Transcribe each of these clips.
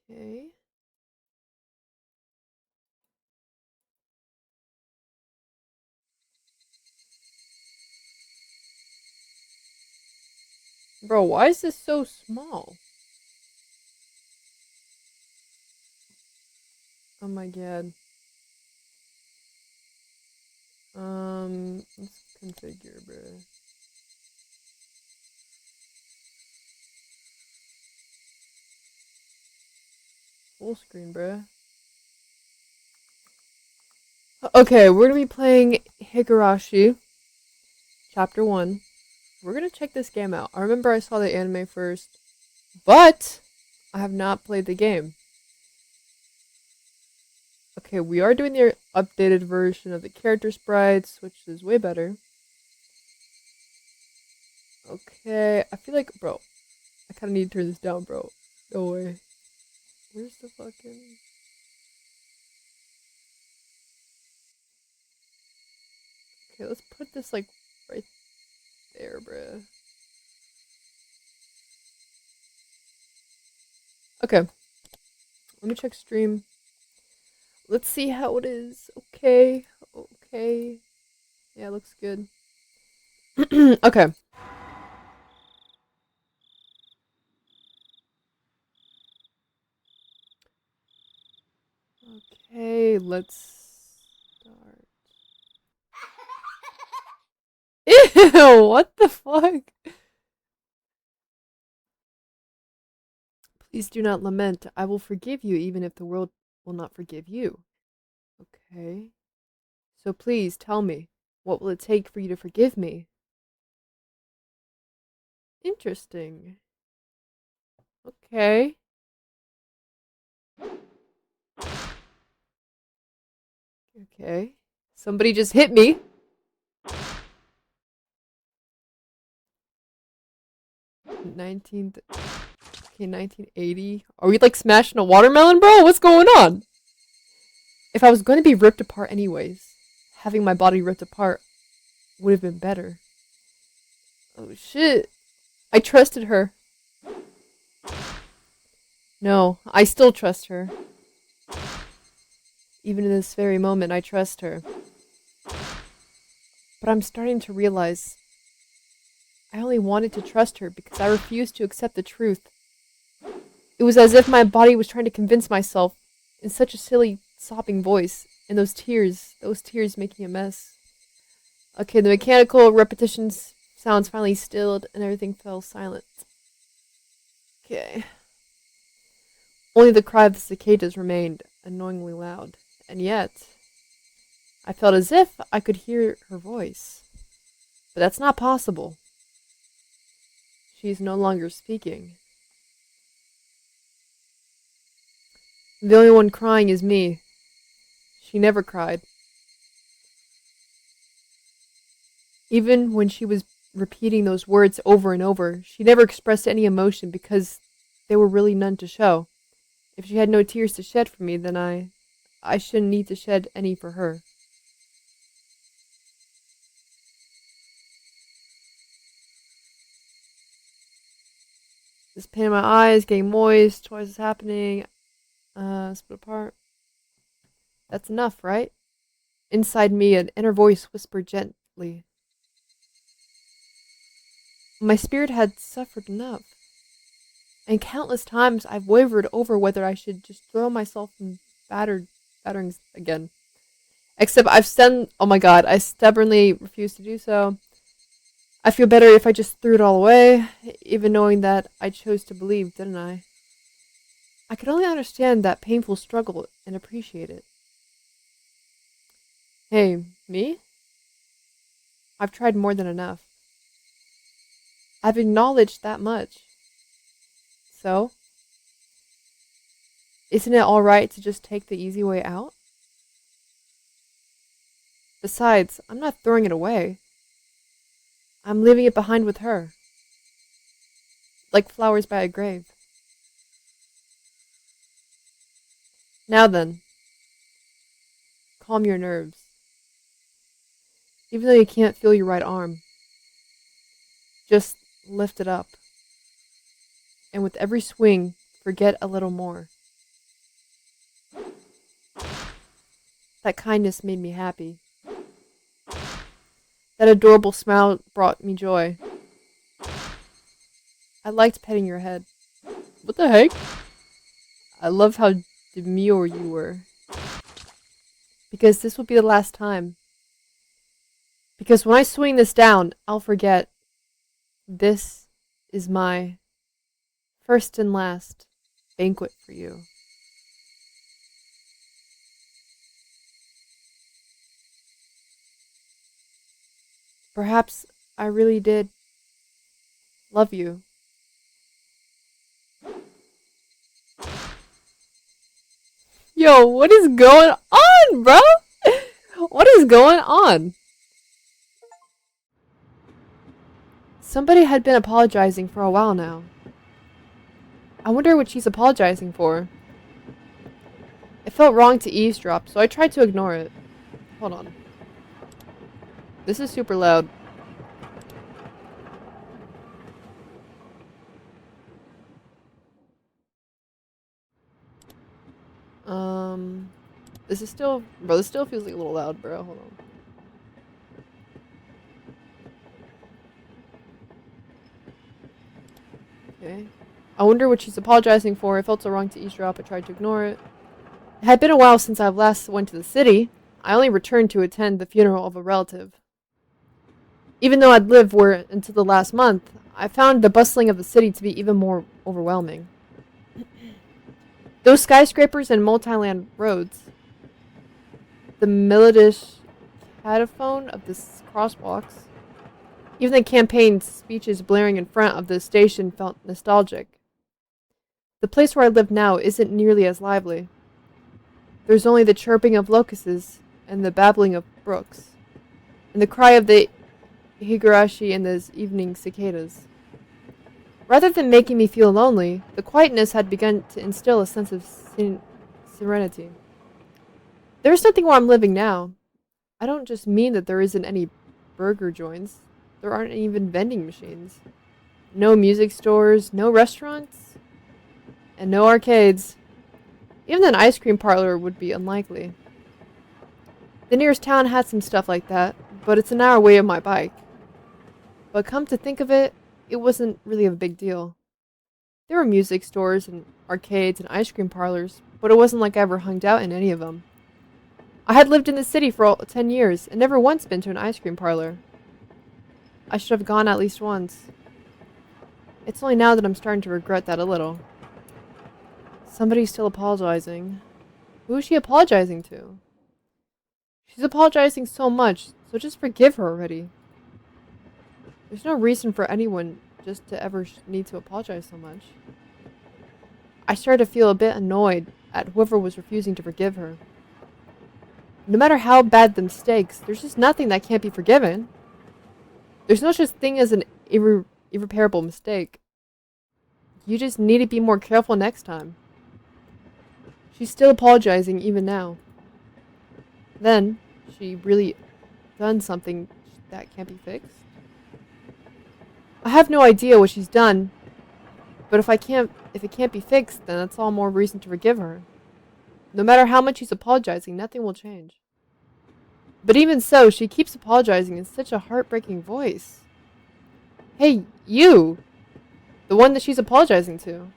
Okay. Bro, why is this so small? Oh my god. Let's configure, bruh. Full screen, bruh. Okay, we're gonna be playing Higurashi, Chapter 1. We're gonna check this game out. I remember I saw the anime first, but I have not played the game. Okay, we are doing the updated version of the character sprites, which is way better. Okay, I feel like, bro, I kind of need to turn this down, bro. No way. Where's the fucking... Okay, let's put this, like, right there, bruh. Okay. Let me check stream. Let's see how it is. Okay. Okay. Yeah, looks good. Okay. Okay, let's start. Ew, what the fuck? Please do not lament. I will forgive you even if the world will not forgive you. Okay. So please tell me, what will it take for you to forgive me? Interesting. Okay. Okay. Somebody just hit me. 19th. Okay, 1980. Are we like smashing a watermelon, bro? What's going on? If I was going to be ripped apart anyways, having my body ripped apart would have been better. Oh shit. I trusted her. No, I still trust her. Even in this very moment, I trust her. But I'm starting to realize I only wanted to trust her because I refused to accept the truth. It was as if my body was trying to convince myself in such a silly, sobbing voice, and those tears making a mess. Okay, the mechanical repetitions sounds finally stilled, and everything fell silent. Okay. Only the cry of the cicadas remained annoyingly loud, and yet I felt as if I could hear her voice. But that's not possible. She is no longer speaking. The only one crying is me. She never cried. Even when she was repeating those words over and over, she never expressed any emotion because there were really none to show. If she had no tears to shed for me, then I shouldn't need to shed any for her. This pain in my eyes, getting moist, twice is happening. Split apart. That's enough, right? Inside me, an inner voice whispered gently. My spirit had suffered enough. And countless times I've wavered over whether I should just throw myself in batterings again. Except oh my god, I stubbornly refuse to do so. I feel better if I just threw it all away, even knowing that I chose to believe, didn't I? I could only understand that painful struggle and appreciate it. Hey, me? I've tried more than enough. I've acknowledged that much. So? Isn't it alright to just take the easy way out? Besides, I'm not throwing it away. I'm leaving it behind with her. Like flowers by a grave. Now then, calm your nerves. Even though you can't feel your right arm, just lift it up. And with every swing, forget a little more. That kindness made me happy. That adorable smile brought me joy. I liked petting your head. What the heck? I love how demure you were. Because this will be the last time. Because when I swing this down, I'll forget. This is my first and last banquet for you. Perhaps I really did love you. Yo, what is going on, bro? What is going on? Somebody had been apologizing for a while now. I wonder what she's apologizing for. It felt wrong to eavesdrop, so I tried to ignore it. Hold on. This is super loud. This is still... Bro, this still feels like a little loud, bro. Hold on. Okay. I wonder what she's apologizing for. It felt so wrong to eavesdrop. I tried to ignore it. It had been a while since I last went to the city. I only returned to attend the funeral of a relative. Even though I'd lived where until the last month, I found the bustling of the city to be even more overwhelming. Those skyscrapers and multi-land roads, the melodious cataphone of the crosswalks, even the campaign speeches blaring in front of the station felt nostalgic. The place where I live now isn't nearly as lively. There's only the chirping of locusts and the babbling of brooks, and the cry of the HIGURASHI and the evening cicadas. Rather than making me feel lonely, the quietness had begun to instill a sense of serenity. There's nothing where I'm living now. I don't just mean that there isn't any burger joints. There aren't even vending machines. No music stores, no restaurants, and no arcades. Even an ice cream parlor would be unlikely. The nearest town had some stuff like that, but it's an hour away on my bike. But come to think of it, it wasn't really a big deal. There were music stores and arcades and ice cream parlors, but it wasn't like I ever hung out in any of them. I had lived in the city for 10 years and never once been to an ice cream parlor. I should have gone at least once. It's only now that I'm starting to regret that a little. Somebody's still apologizing. Who is she apologizing to? She's apologizing so much, so just forgive her already. There's no reason for anyone just to ever need to apologize so much. I started to feel a bit annoyed at whoever was refusing to forgive her. No matter how bad the mistakes, there's just nothing that can't be forgiven. There's no such thing as an irreparable mistake. You just need to be more careful next time. She's still apologizing even now. Then, she really done something that can't be fixed? I have no idea what she's done, but if it can't be fixed, then that's all more reason to forgive her. No matter how much she's apologizing, nothing will change. But even so, she keeps apologizing in such a heartbreaking voice. Hey, you! The one that she's apologizing to.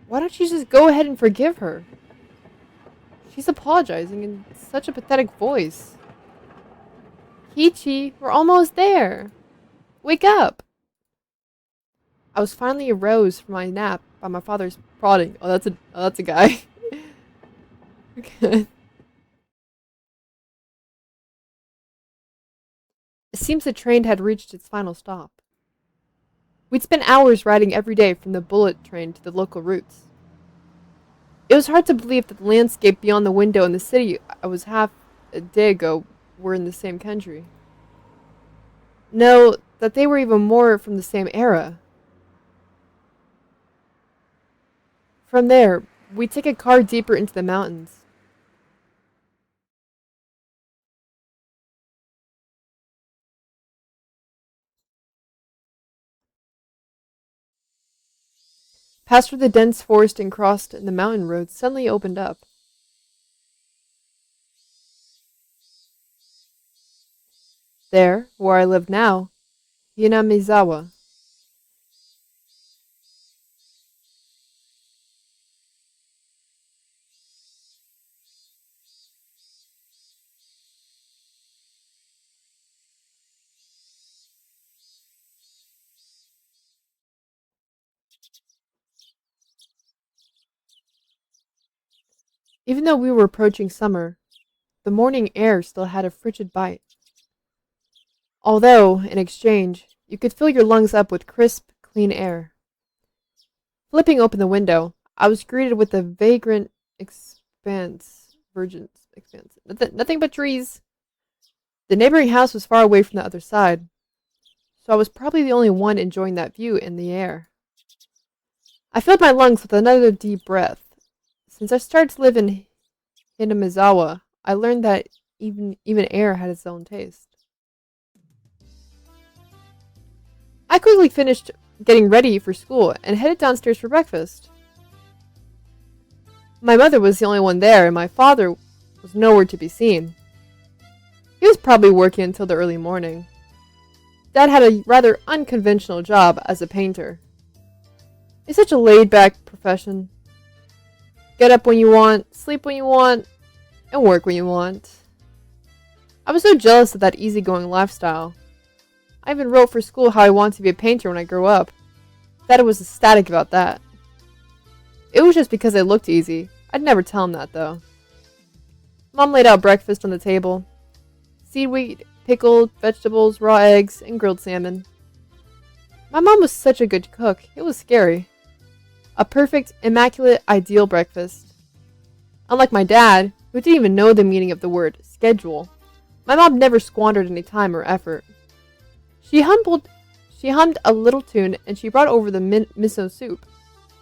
Why don't you just go ahead and forgive her? She's apologizing in such a pathetic voice. Kichi, we're almost there. Wake up! I was finally aroused from my nap by my father's prodding. Oh, that's a guy. Okay. It seems the train had reached its final stop. We'd spent hours riding every day from the bullet train to the local routes. It was hard to believe that the landscape beyond the window and the city I was half a day ago were in the same country. No, that they were even more from the same era. From there, we take a car deeper into the mountains. Passed through the dense forest and crossed, and the mountain road suddenly opened up. There, where I live now, Hinamizawa. Even though we were approaching summer, the morning air still had a frigid bite. Although, in exchange, you could fill your lungs up with crisp, clean air. Flipping open the window, I was greeted with a vagrant expanse. Nothing but trees. The neighboring house was far away from the other side, so I was probably the only one enjoying that view in the air. I filled my lungs with another deep breath. Since I started to live in Hinamizawa, I learned that even air had its own taste. I quickly finished getting ready for school and headed downstairs for breakfast. My mother was the only one there, and my father was nowhere to be seen. He was probably working until the early morning. Dad had a rather unconventional job as a painter. It's such a laid-back profession. Get up when you want, sleep when you want, and work when you want. I was so jealous of that easygoing lifestyle. I even wrote for school how I wanted to be a painter when I grew up. Dad was ecstatic about that. It was just because I looked easy. I'd never tell him that, though. Mom laid out breakfast on the table. Seaweed, pickled vegetables, raw eggs, and grilled salmon. My mom was such a good cook, it was scary. A perfect, immaculate, ideal breakfast. Unlike my dad, who didn't even know the meaning of the word schedule, my mom never squandered any time or effort. She hummed a little tune, and she brought over the miso soup.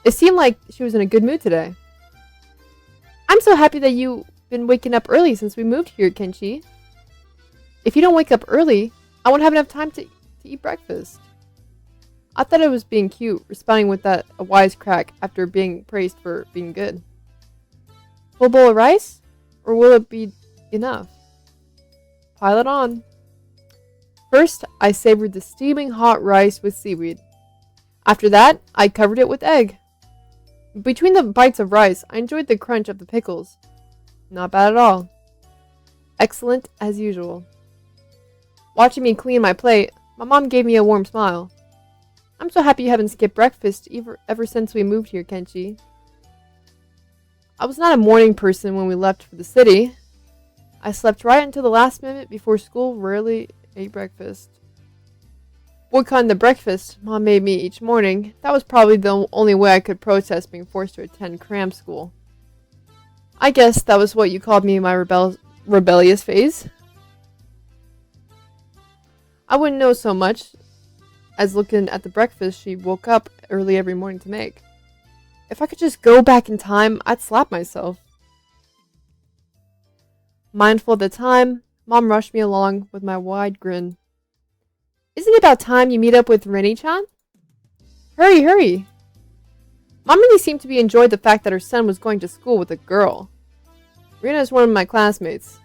It seemed like she was in a good mood today. I'm so happy that you've been waking up early since we moved here, Kenshi. If you don't wake up early, I won't have enough time to eat breakfast. I thought I was being cute, responding with a wisecrack after being praised for being good. Full bowl of rice? Or will it be enough? Pile it on. First, I savored the steaming hot rice with seaweed. After that, I covered it with egg. Between the bites of rice, I enjoyed the crunch of the pickles. Not bad at all. Excellent as usual. Watching me clean my plate, my mom gave me a warm smile. I'm so happy you haven't skipped breakfast ever since we moved here, Kenshi. I was not a morning person when we left for the city. I slept right until the last minute before school, rarely ate breakfast. Boycotting the breakfast Mom made me each morning, that was probably the only way I could protest being forced to attend cram school. I guess that was what you called me in my rebellious phase. I wouldn't know so much as looking at the breakfast she woke up early every morning to make. If I could just go back in time, I'd slap myself. Mindful of the time, Mom rushed me along with my wide grin. Isn't it about time you meet up with Rennie-chan? Hurry, hurry! Mom really seemed to enjoy the fact that her son was going to school with a girl. Rena is one of my classmates.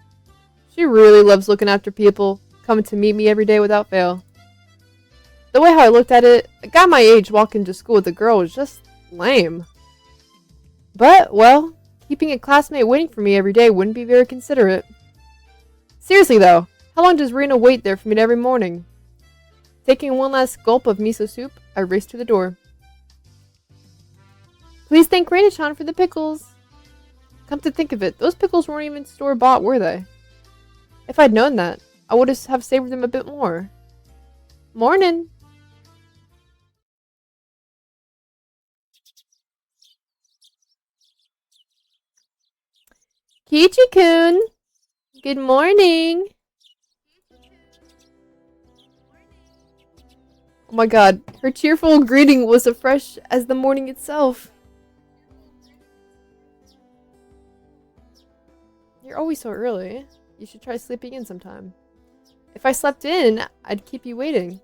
She really loves looking after people, coming to meet me every day without fail. The way how I looked at it, a guy my age walking to school with a girl was just lame. But, well, keeping a classmate waiting for me every day wouldn't be very considerate. Seriously though, how long does Rena wait there for me every morning? Taking one last gulp of miso soup, I raced to the door. Please thank Rena-chan for the pickles. Come to think of it, those pickles weren't even store-bought, were they? If I'd known that, I would have savored them a bit more. Morning! Kichi-kun! Good morning! Oh my god, her cheerful greeting was as fresh as the morning itself. You're always so early. You should try sleeping in sometime. If I slept in, I'd keep you waiting.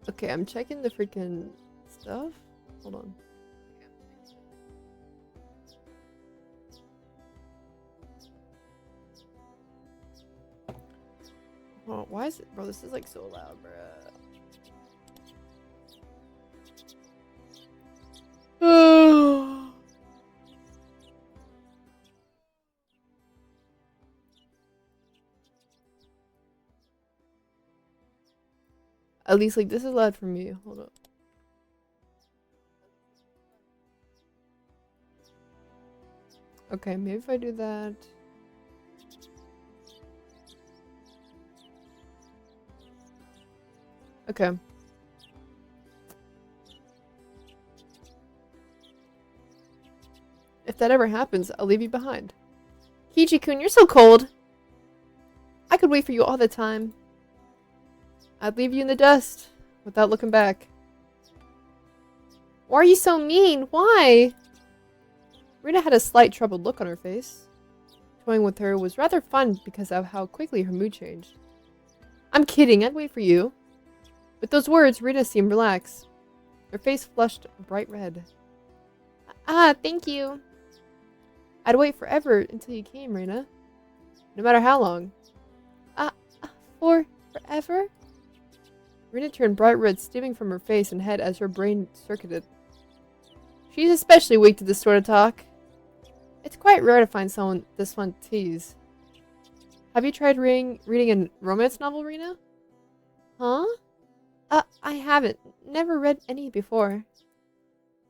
Okay, I'm checking the freaking stuff. Hold on. Oh, why is it, bro? This is like so loud, bro. At least, like, this is loud for me. Hold up. Okay, maybe if I do that. Okay. If that ever happens, I'll leave you behind. Kichi-kun, you're so cold. I could wait for you all the time. I'd leave you in the dust without looking back. Why are you so mean? Why? Rina had a slight troubled look on her face. Toying with her was rather fun because of how quickly her mood changed. I'm kidding, I'd wait for you. With those words, Rina seemed relaxed. Her face flushed bright red. Ah, thank you. I'd wait forever until you came, Rina. No matter how long. Forever? Rina turned bright red, steaming from her face and head as her brain circuited. She's especially weak to this sort of talk. It's quite rare to find someone this fun to tease. Have you tried reading a romance novel, Rina? Huh? I haven't. Never read any before.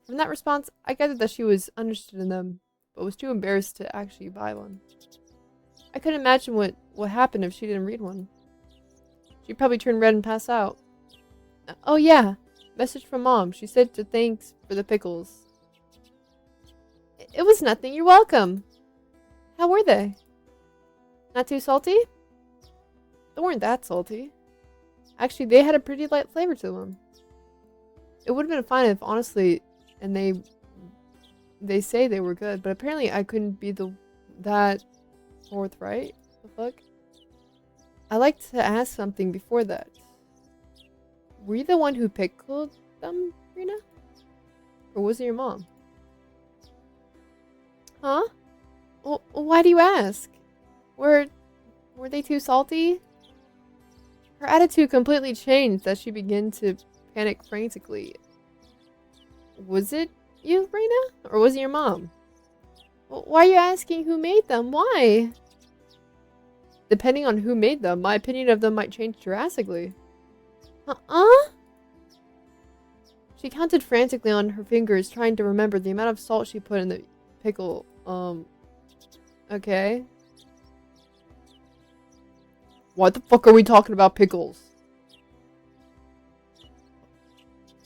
From that response, I gathered that she was uninterested in them, but was too embarrassed to actually buy one. I couldn't imagine what would happen if she didn't read one. She'd probably turn red and pass out. Oh yeah, message from Mom. She said to thanks for the pickles. It was nothing. You're welcome. How were they? Not too salty? They weren't that salty. Actually, they had a pretty light flavor to them. It would have been fine if, honestly, and they say they were good, but apparently I couldn't be that forthright. The fuck? I like to ask something before that. Were you the one who pickled them, Rina? Or was it your mom? Huh? Well, why do you ask? Were they too salty? Her attitude completely changed as she began to panic frantically. Was it you, Rina? Or was it your mom? Well, why are you asking who made them? Why? Depending on who made them, my opinion of them might change drastically. She counted frantically on her fingers, trying to remember the amount of salt she put in the pickle. Okay. Why the fuck are we talking about pickles?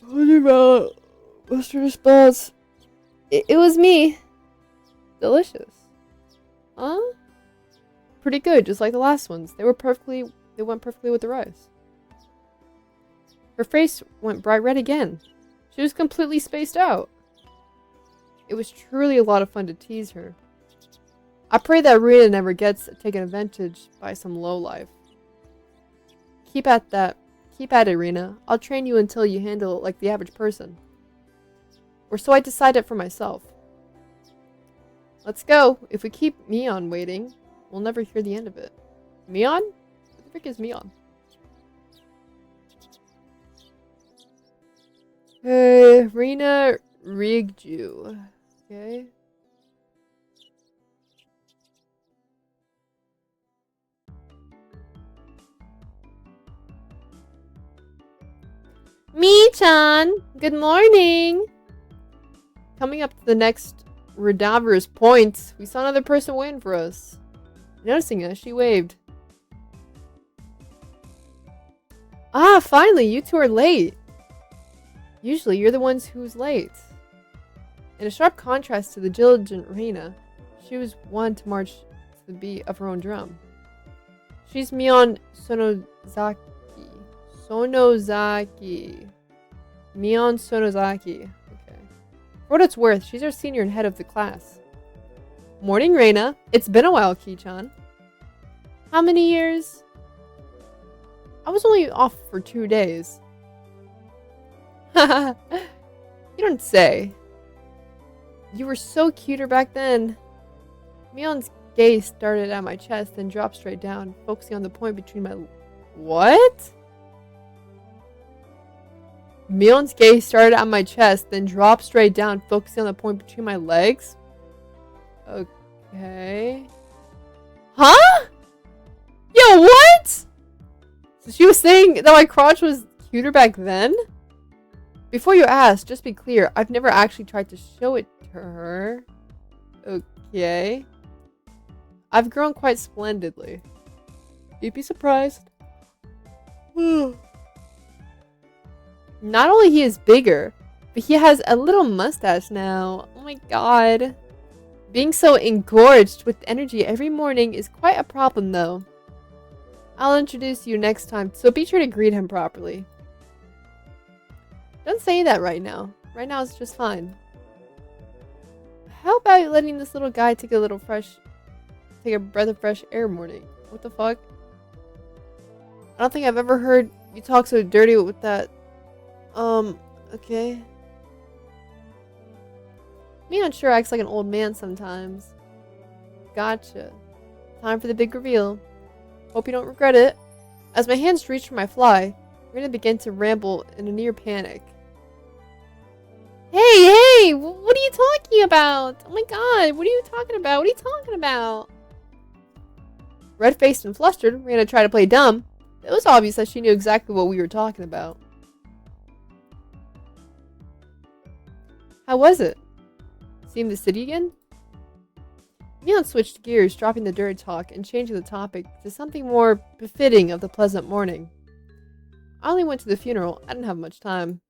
What about... What's your response? It was me. Delicious. Huh? Pretty good, just like the last ones. They went perfectly with the rice. Her face went bright red again. She was completely spaced out. It was truly a lot of fun to tease her. I pray that Rita never gets taken advantage by some lowlife. Keep at it, Rena. I'll train you until you handle it like the average person. Or so I decided for myself. Let's go. If we keep Mion waiting, we'll never hear the end of it. Mion? Who the frick is Mion? Hey, Rena Rigju. Okay. Mi-chan! Good morning! Coming up to the next Radaver's point, we saw another person waiting for us. Noticing us, she waved. Ah, finally, you two are late. Usually, you're the ones who's late. In a sharp contrast to the diligent Reina, she was one to march to the beat of her own drum. She's Mion Sonozaki. Mion Sonozaki. Okay. For what it's worth, she's our senior and head of the class. Morning, Reina. It's been a while, Ki-chan. How many years? I was only off for 2 days. Haha. You don't say. You were so cuter back then. Mion's gaze started at my chest, then dropped straight down, focusing on the point between my... What? Mion's gaze started at my chest, then dropped straight down, focusing on the point between my legs? Okay. Huh? Yo, what? So she was saying that my crotch was cuter back then? Before you ask, just be clear, I've never actually tried to show it to her. Okay. I've grown quite splendidly. You'd be surprised. Not only he is bigger, but he has a little mustache now. Oh my god. Being so engorged with energy every morning is quite a problem though. I'll introduce you next time, so be sure to greet him properly. Don't say that right now. Right now it's just fine. How about letting this little guy take a breath of fresh air morning? What the fuck? I don't think I've ever heard you talk so dirty with that. Okay. Mion sure acts like an old man sometimes. Gotcha. Time for the big reveal. Hope you don't regret it. As my hands reach for my fly, Rina began to ramble in a near panic. Hey! What are you talking about? Oh my god, what are you talking about? What are you talking about? Red-faced and flustered, Rina tried to play dumb. It was obvious that she knew exactly what we were talking about. How was it? Seeing the city again? Mion switched gears, dropping the dirty talk and changing the topic to something more befitting of the pleasant morning. I only went to the funeral. I didn't have much time.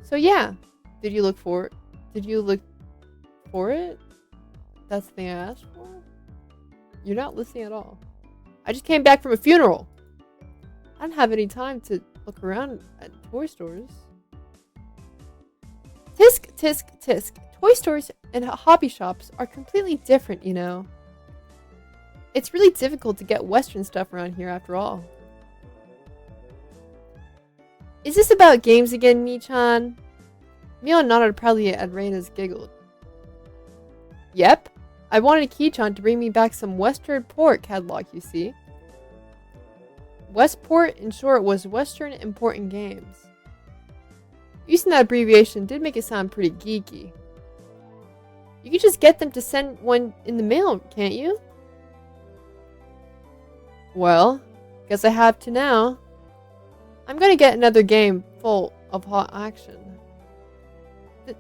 So yeah, did you look for it? That's the thing I asked for? You're not listening at all. I just came back from a funeral. I didn't have any time to look around at toy stores. Tisk, tisk, tisk. Toy stores and hobby shops are completely different, you know. It's really difficult to get Western stuff around here after all. Is this about games again, Ni-chan? Mion nodded proudly at Reina's giggle. Yep. I wanted Ki-chan to bring me back some Western Port catalog, you see. Westport, in short, was Western Important Games. Using that abbreviation did make it sound pretty geeky. You could just get them to send one in the mail, can't you? Well, guess I have to now. I'm gonna get another game full of hot action.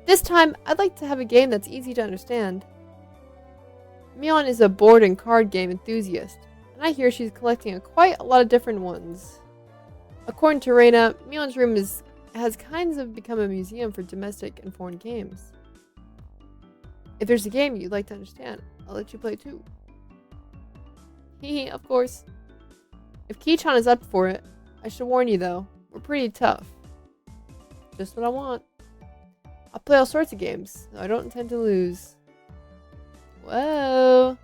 This time, I'd like to have a game that's easy to understand. Mion is a board and card game enthusiast, and I hear she's collecting quite a lot of different ones. According to Reina, Mion's room has kind of become a museum for domestic and foreign games. If there's a game you'd like to understand, I'll let you play too. Hehe, of course. If Ki-chan is up for it, I should warn you though, we're pretty tough. Just what I want. I'll play all sorts of games, though I don't intend to lose. Whoa.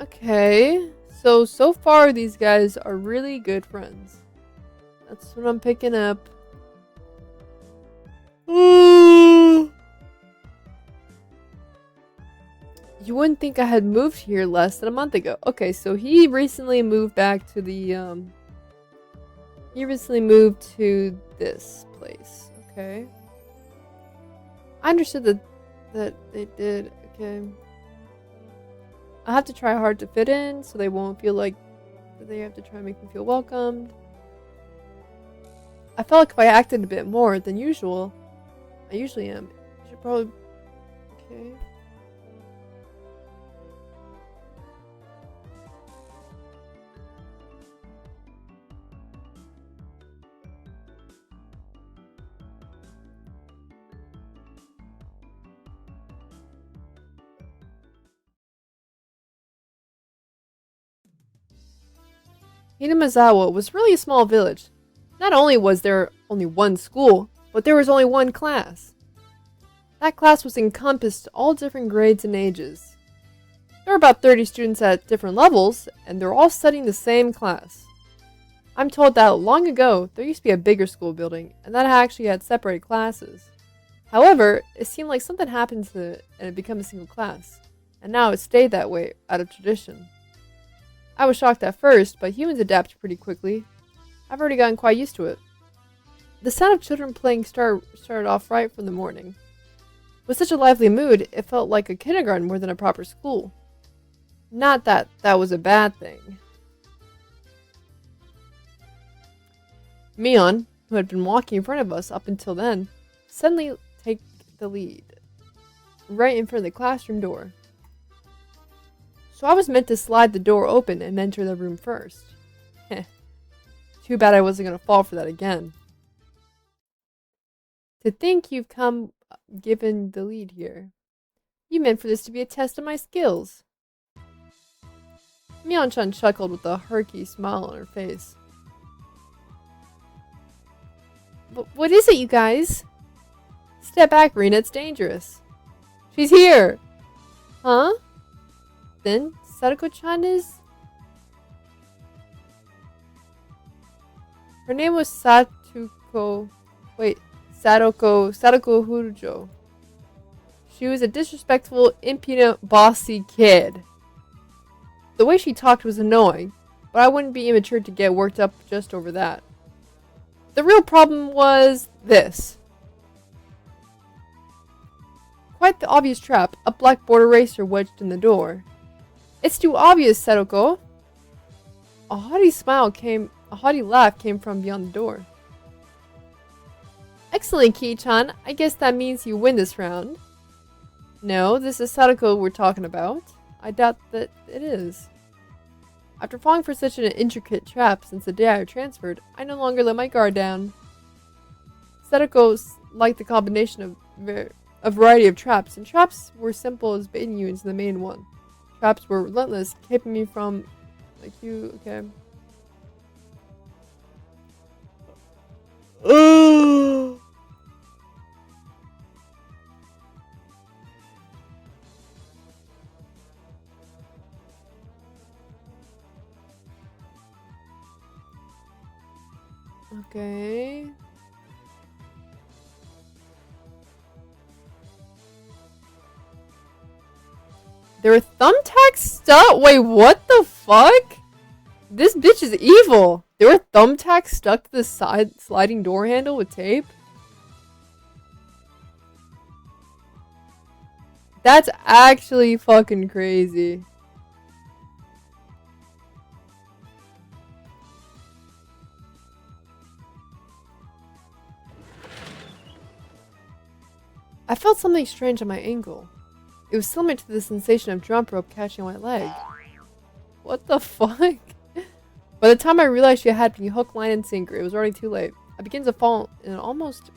Okay, so far these guys are really good friends. That's what I'm picking up. You wouldn't think I had moved here less than a month ago. Okay, so he recently moved back to the, he recently moved to this place. Okay. I understood that they did. Okay. I have to try hard to fit in so they won't feel like that they have to try and make me feel welcomed. I felt like if I acted a bit more than usual, I usually am. I should probably... Okay. Hinamazawa was really a small village. Not only was there only one school, but there was only one class. That class was encompassed all different grades and ages. There were about 30 students at different levels, and they're all studying the same class. I'm told that long ago, there used to be a bigger school building, and that actually had separate classes. However, it seemed like something happened to it, and it became a single class, and now it stayed that way out of tradition. I was shocked at first, but humans adapt pretty quickly. I've already gotten quite used to it. The sound of children playing started off right from the morning. With such a lively mood, it felt like a kindergarten more than a proper school. Not that that was a bad thing. Mion, who had been walking in front of us up until then, suddenly took the lead, right in front of the classroom door. So I was meant to slide the door open and enter the room first. Heh. Too bad I wasn't going to fall for that again. To think you've come given the lead here. You meant for this to be a test of my skills. Mion-chan chuckled with a herky smile on her face. What is it, you guys? Step back, Rena, it's dangerous. She's here! Huh? Then, Sadako-chan is... Her name was Sadako Hujo. She was a disrespectful, impudent, bossy kid. The way she talked was annoying, but I wouldn't be immature to get worked up just over that. The real problem was this. Quite the obvious trap, a black border racer wedged in the door. It's too obvious, Sadako. A haughty laugh came from beyond the door. Excellent, Ki-chan. I guess that means you win this round. No, this is Sadako we're talking about. I doubt that it is. After falling for such an intricate trap since the day I transferred, I no longer let my guard down. Sadako liked the combination of a variety of traps, and traps were simple as baiting you into the main one. Traps were relentless, keeping me from... okay. Okay. There are thumbtacks stuck? Wait, what the fuck? This bitch is evil. There were thumbtacks stuck to the sliding door handle with tape? That's actually fucking crazy. I felt something strange on my ankle. It was similar to the sensation of jump rope catching my leg. What the fuck? By the time I realized she had me hook, line, and sinker, it was already too late. I began to fall in an almost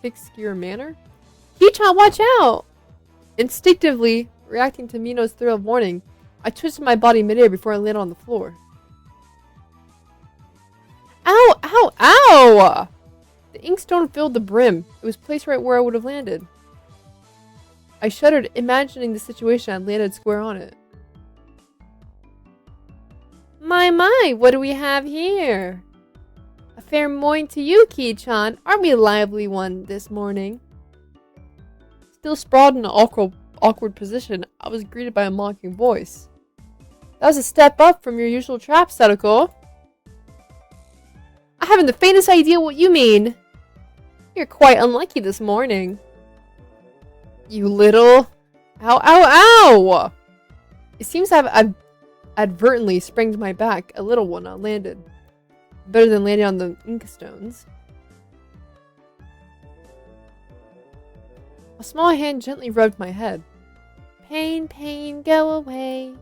obscure manner. Ki-chan, watch out! Instinctively, reacting to Mino's thrill of warning, I twisted my body midair before I landed on the floor. Ow! Ow! Ow! The inkstone filled the brim. It was placed right where I would have landed. I shuddered, imagining the situation I'd landed square on it. My, what do we have here? A fair morning to you, Ki-chan. Aren't we a lively one this morning? Still sprawled in an awkward position, I was greeted by a mocking voice. That was a step up from your usual trap, Sadako. I haven't the faintest idea what you mean. You're quite unlucky this morning. You little... Ow, ow, ow! It seems to have advertently sprained my back a little when I landed. Better than landing on the inkstones. A small hand gently rubbed my head. Pain, pain, go away.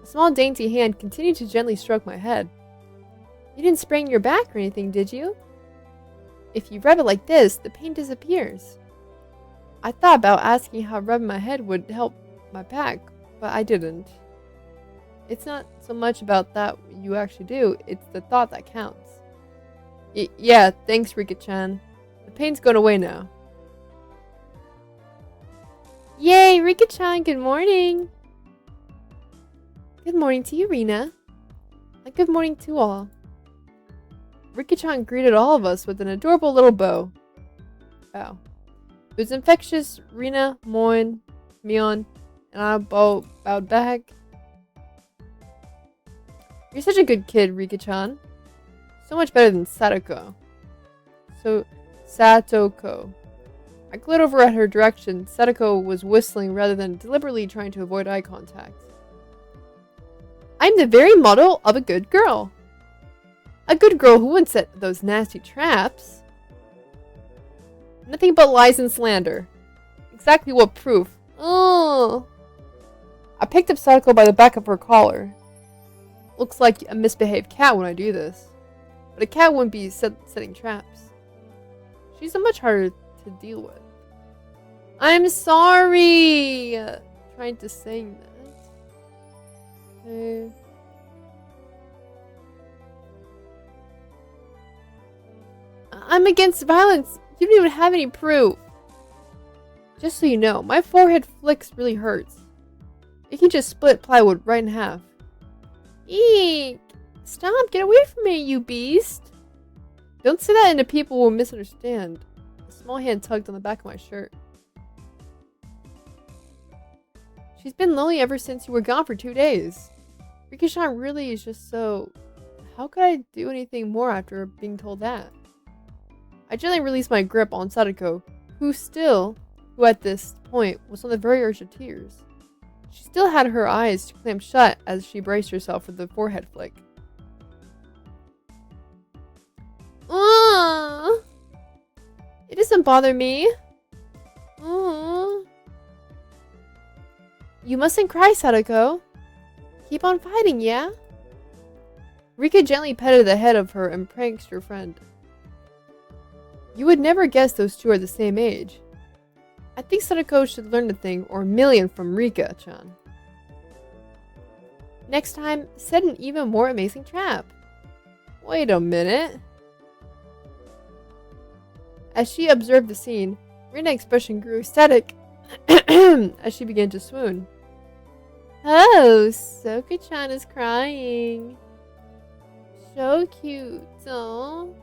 A small dainty hand continued to gently stroke my head. You didn't sprain your back or anything, did you? If you rub it like this, the pain disappears. I thought about asking how rubbing my head would help my back, but I didn't. It's not so much about that you actually do, it's the thought that counts. Yeah, thanks, Rika-chan. The pain's gone away now. Yay, Rika-chan, good morning! Good morning to you, Rina. And good morning to all. Rika-chan greeted all of us with an adorable little bow. Wow. It was infectious. Rina, Moin, Mion, and I bowed back. You're such a good kid, Rika-chan. So much better than Satoko. Satoko. I glared over at her direction. Satoko was whistling rather than deliberately trying to avoid eye contact. I'm the very model of a good girl. A good girl who wouldn't set those nasty traps. Nothing but lies and slander. Exactly what proof. Oh. I picked up Sadako by the back of her collar. Looks like a misbehaved cat when I do this. But a cat wouldn't be setting traps. She's a much harder to deal with. I'm sorry! Trying to sing that. Okay. I'm against violence. You don't even have any proof. Just so you know, my forehead flicks really hurts. It can just split plywood right in half. Eek! Stop! Get away from me, you beast! Don't say that and the people will misunderstand. A small hand tugged on the back of my shirt. She's been lonely ever since you were gone for 2 days. Rika-chan really is just so... How could I do anything more after being told that? I gently released my grip on Sadako, who at this point was on the very edge of tears. She still had her eyes clamped shut as she braced herself for the forehead flick. It doesn't bother me. You mustn't cry, Sadako. Keep on fighting, yeah? Rika gently petted the head of her and pranked her friend. You would never guess those two are the same age. I think Sadako should learn a thing or a million from Rika-chan. Next time, set an even more amazing trap. Wait a minute. As she observed the scene, Rina's expression grew ecstatic as she began to swoon. Oh, Soka-chan is crying. So cute, oh.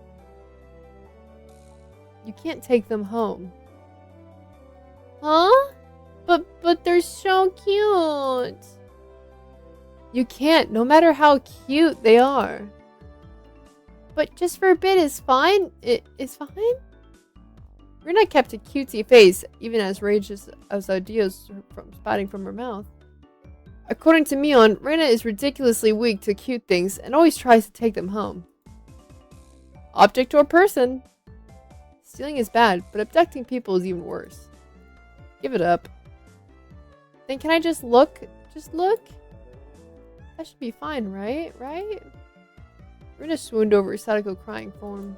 You can't take them home. Huh? But they're so cute. You can't, no matter how cute they are. But just for a bit is fine? It is fine? Rina kept a cutesy face, even as rage as ideas from spouting from her mouth. According to Mion, Rina is ridiculously weak to cute things and always tries to take them home. Object or person? Stealing is bad, but abducting people is even worse. Give it up. Then can I just look? Just look? That should be fine, right? Right? Rina swooned over Sadako crying form.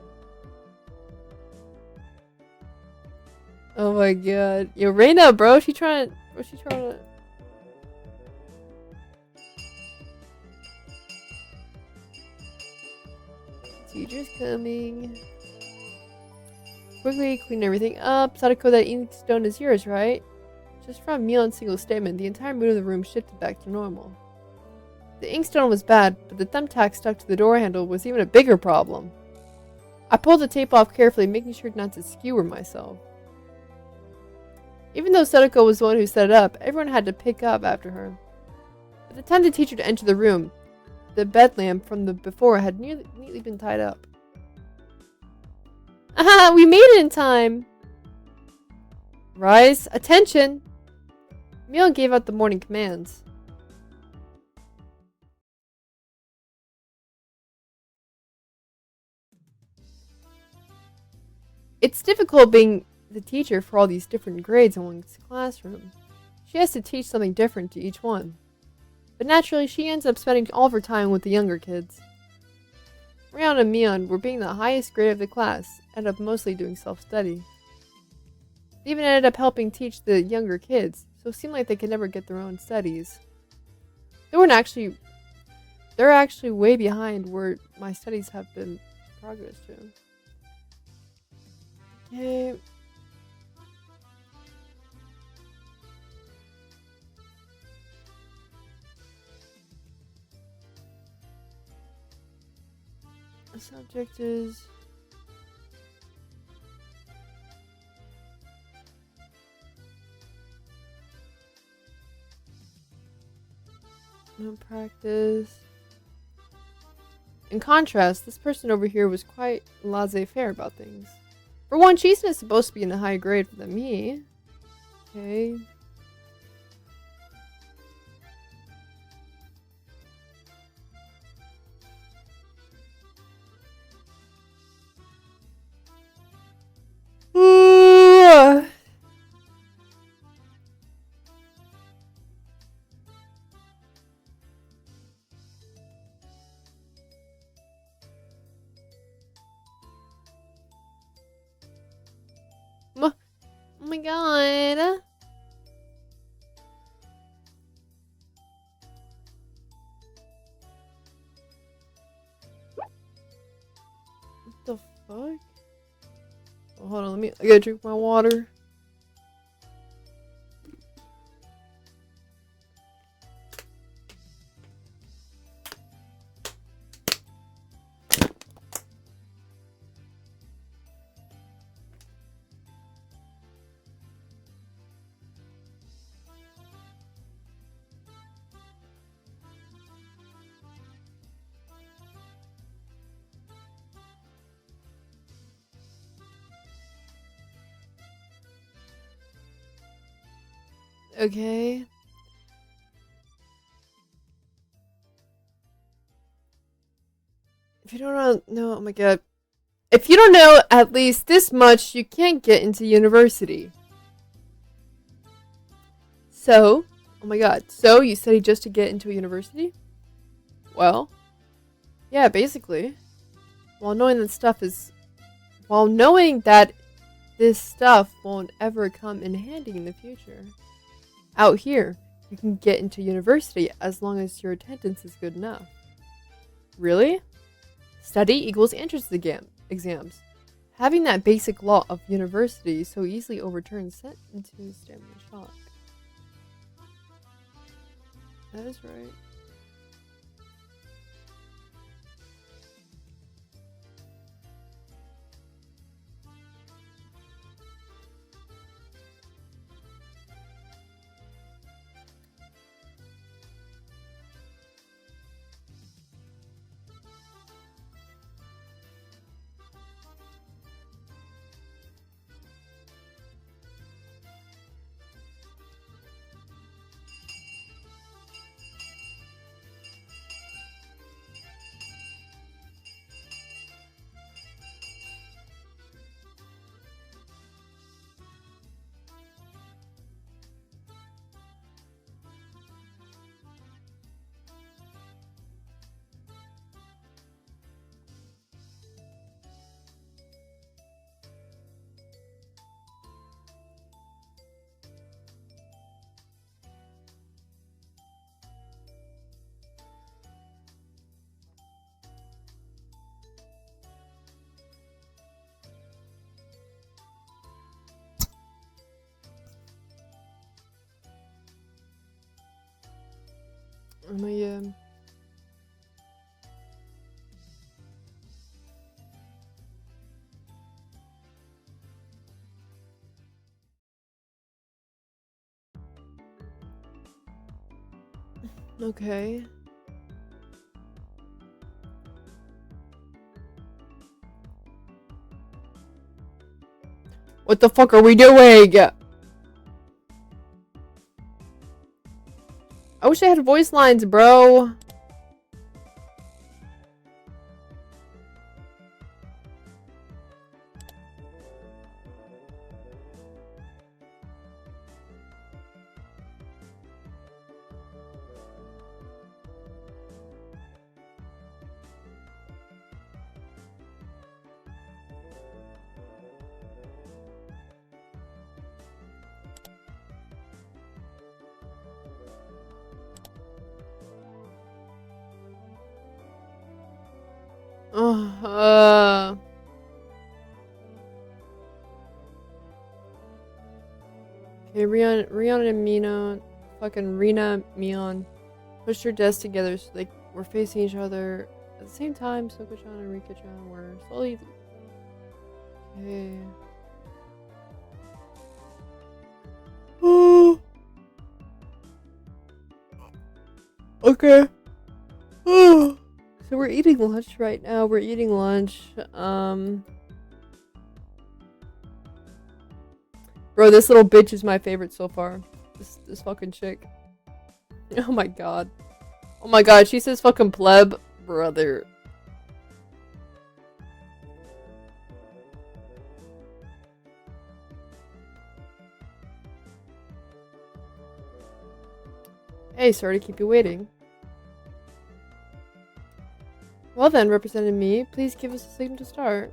Oh my god. Yo, Reina, bro, she trying to... Teacher's coming. Quickly clean everything up. Sadako, that inkstone is yours, right? Just from Mion's single statement, the entire mood of the room shifted back to normal. The inkstone was bad, but the thumbtack stuck to the door handle was even a bigger problem. I pulled the tape off carefully, making sure not to skewer myself. Even though Sadako was the one who set it up, everyone had to pick up after her. By the time the teacher to enter the room, the bed lamp from the before had neatly been tied up. Aha! We made it in time! Rise! Attention! Mion gave out the morning commands. It's difficult being the teacher for all these different grades in one classroom. She has to teach something different to each one. But naturally, she ends up spending all of her time with the younger kids. Rion and Mion were being the highest grade of the class, ended up mostly doing self-study. They even ended up helping teach the younger kids, so it seemed like they could never get their own studies. They weren't actually they're actually way behind where my studies have been progress to. Okay. The subject is no practice. In contrast, this person over here was quite laissez-faire about things. For one, she's supposed to be in a higher grade than me. Okay. Oh my god. What the fuck? Oh, hold on, I gotta drink my water. Okay. If you don't know, oh my god. If you don't know at least this much, you can't get into university. So, oh my god. So, you study just to get into a university? Well, yeah, basically. While knowing that this stuff won't ever come in handy in the future. Out here, you can get into university as long as your attendance is good enough. Really? Study equals entrance exams. Having that basic law of university so easily overturns sentences damn shock. That is right. Okay. What the fuck are we doing? I wish I had voice lines, bro. Uh, okay, Rion and Mina, fucking Rina, Mion, pushed their desks together so they were facing each other at the same time. Soko-chan and Rika-chan were slowly. Okay. Okay. So we're eating lunch right now. We're eating lunch. Bro, this little bitch is my favorite so far. This fucking chick. Oh my god. Oh my god, she says fucking pleb. Brother. Hey, sorry to keep you waiting. Well then, Representative Me, please give us a signal to start.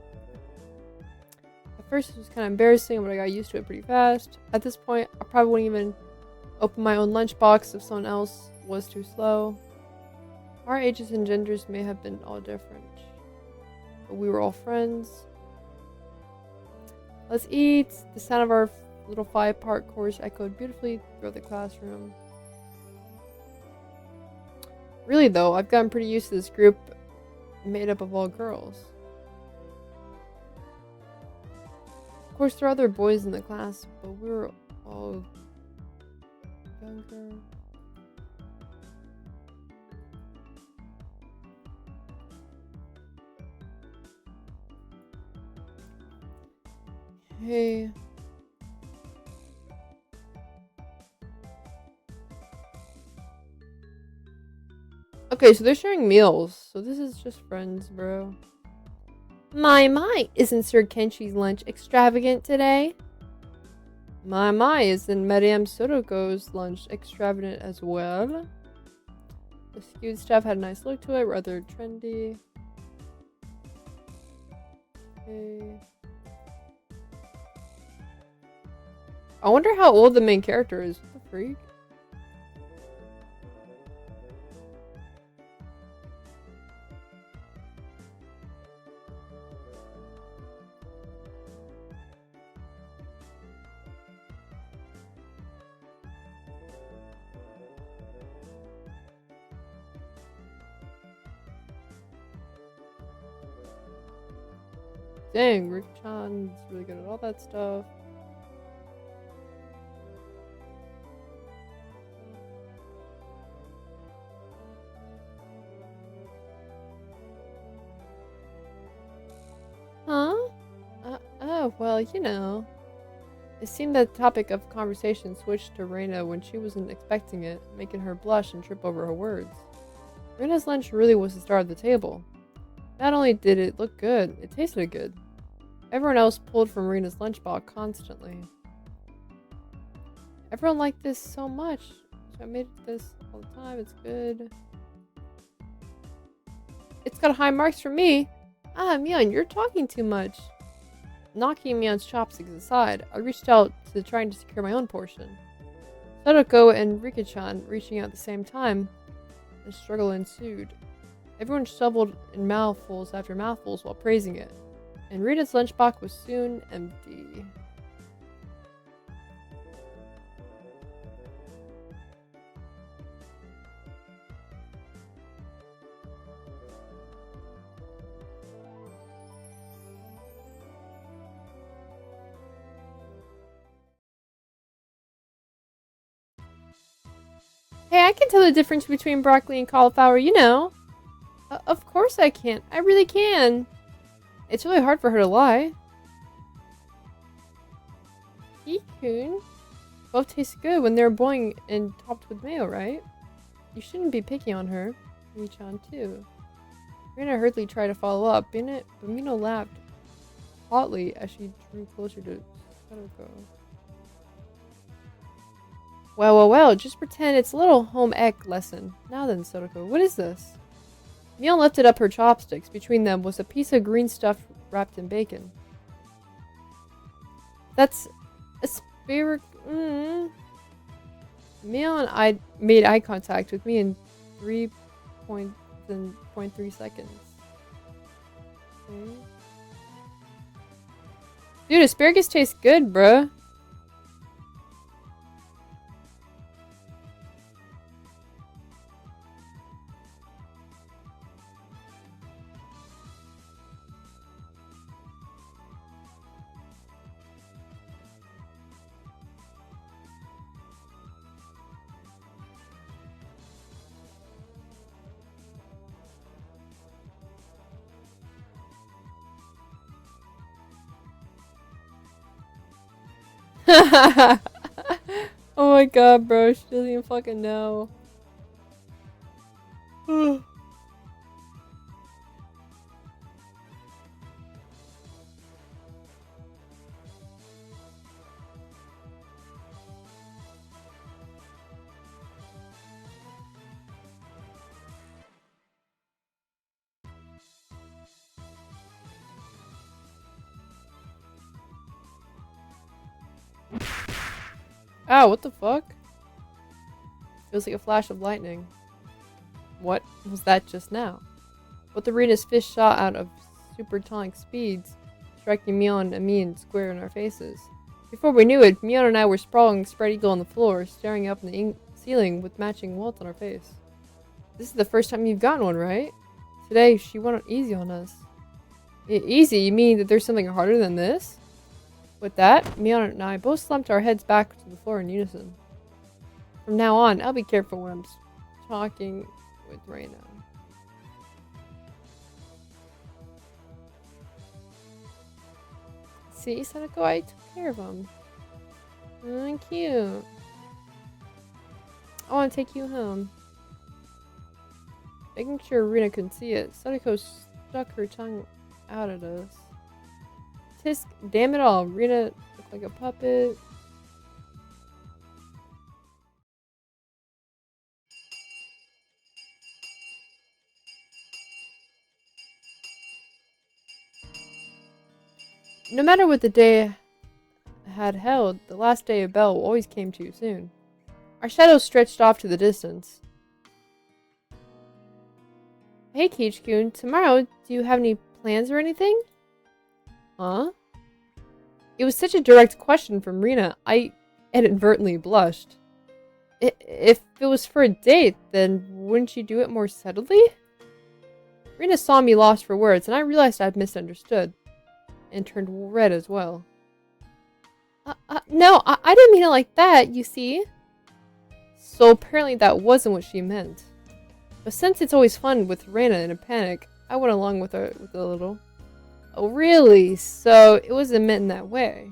At first it was kind of embarrassing, but I got used to it pretty fast. At this point, I probably wouldn't even open my own lunchbox if someone else was too slow. Our ages and genders may have been all different, but we were all friends. Let's eat! The sound of our little 5-part course echoed beautifully throughout the classroom. Really though, I've gotten pretty used to this group made up of all girls. Of course, there are other boys in the class, but we were all younger. Hey. Okay, so they're sharing meals. So this is just friends, bro. My, isn't Sir Kenshi's lunch extravagant today? My, isn't Madame Sotoko's lunch extravagant as well? The skewed staff had a nice look to it, rather trendy. Okay. I wonder how old the main character is. What the freak? Dang, Rick-chan's really good at all that stuff. Huh? Oh, well, you know. It seemed that the topic of conversation switched to Reina when she wasn't expecting it, making her blush and trip over her words. Reina's lunch really was the star of the table. Not only did it look good, it tasted good. Everyone else pulled from Reina's lunchbox constantly. Everyone liked this so much, so I made this all the time. It's good. It's got high marks for me. Ah, Mion, you're talking too much. Knocking Mion's chopsticks aside, I reached out to trying to secure my own portion. Sadako and Rika-chan reaching out at the same time. A struggle ensued. Everyone shoveled in mouthfuls after mouthfuls while praising it, and Rita's lunchbox was soon empty. Hey, I can tell the difference between broccoli and cauliflower, you know. Of course I can. I really can. It's really hard for her to lie. Hikun? Both taste good when they're boiling and topped with mayo, right? You shouldn't be picky on her. Mi-chan too. Rina hurriedly tried to follow up, but Mino laughed hotly as she drew closer to Sadako. Well, just pretend it's a little home ec lesson. Now then, Sadako, what is this? Mion lifted up her chopsticks. Between them was a piece of green stuff wrapped in bacon. That's asparagus. Mion made eye contact with me in 3.3 seconds. Okay. Dude, asparagus tastes good, bruh. Oh my god, bro. She doesn't even fucking know. Ow, what the fuck? Feels like a flash of lightning. What was that just now? What the Rena's fish shot out of supersonic speeds, striking Mion and me square in our faces. Before we knew it, Mion and I were sprawling spread eagle on the floor, staring up in the ceiling with matching welts on our face. This is the first time you've gotten one, right? Today, she went easy on us. Easy? You mean that there's something harder than this? With that, Mion and I both slumped our heads back to the floor in unison. From now on, I'll be careful when I'm talking with Reina. See, Sadako, I took care of him. Cute. I want to take you home. Making sure Rina couldn't see it, Sadako stuck her tongue out at us. Tisk, damn it all, Rina looked like a puppet. No matter what the day had held, the last day of Bell always came too soon. Our shadows stretched off to the distance. Hey, Kichikun, tomorrow, do you have any plans or anything? Huh? It was such a direct question from Rina, I inadvertently blushed. If it was for a date, then wouldn't you do it more subtly? Rina saw me lost for words, and I realized I'd misunderstood, and turned red as well. No, I didn't mean it like that, you see? So apparently that wasn't what she meant. But since it's always fun with Reina in a panic, I went along with her with a little. Oh really? So it wasn't meant in that way.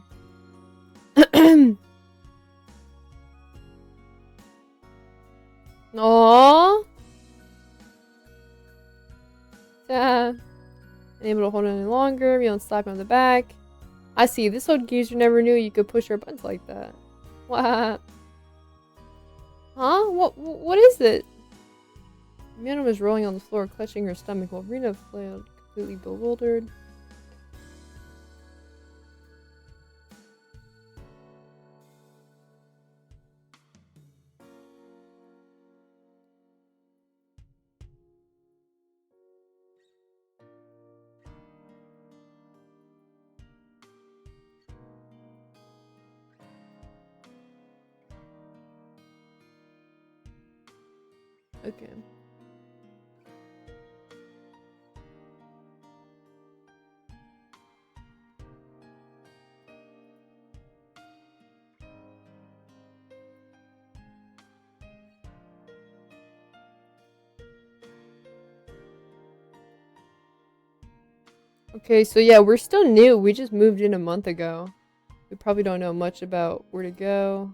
Aww. Unable to hold it any longer, we don't slap him on the back. I see, this old geezer never knew you could push her buttons like that. What? Huh? What is it? Miona was rolling on the floor, clutching her stomach, while Rina flailed, completely bewildered. Okay. Okay, so yeah, we're still new. We just moved in a month ago. We probably don't know much about where to go.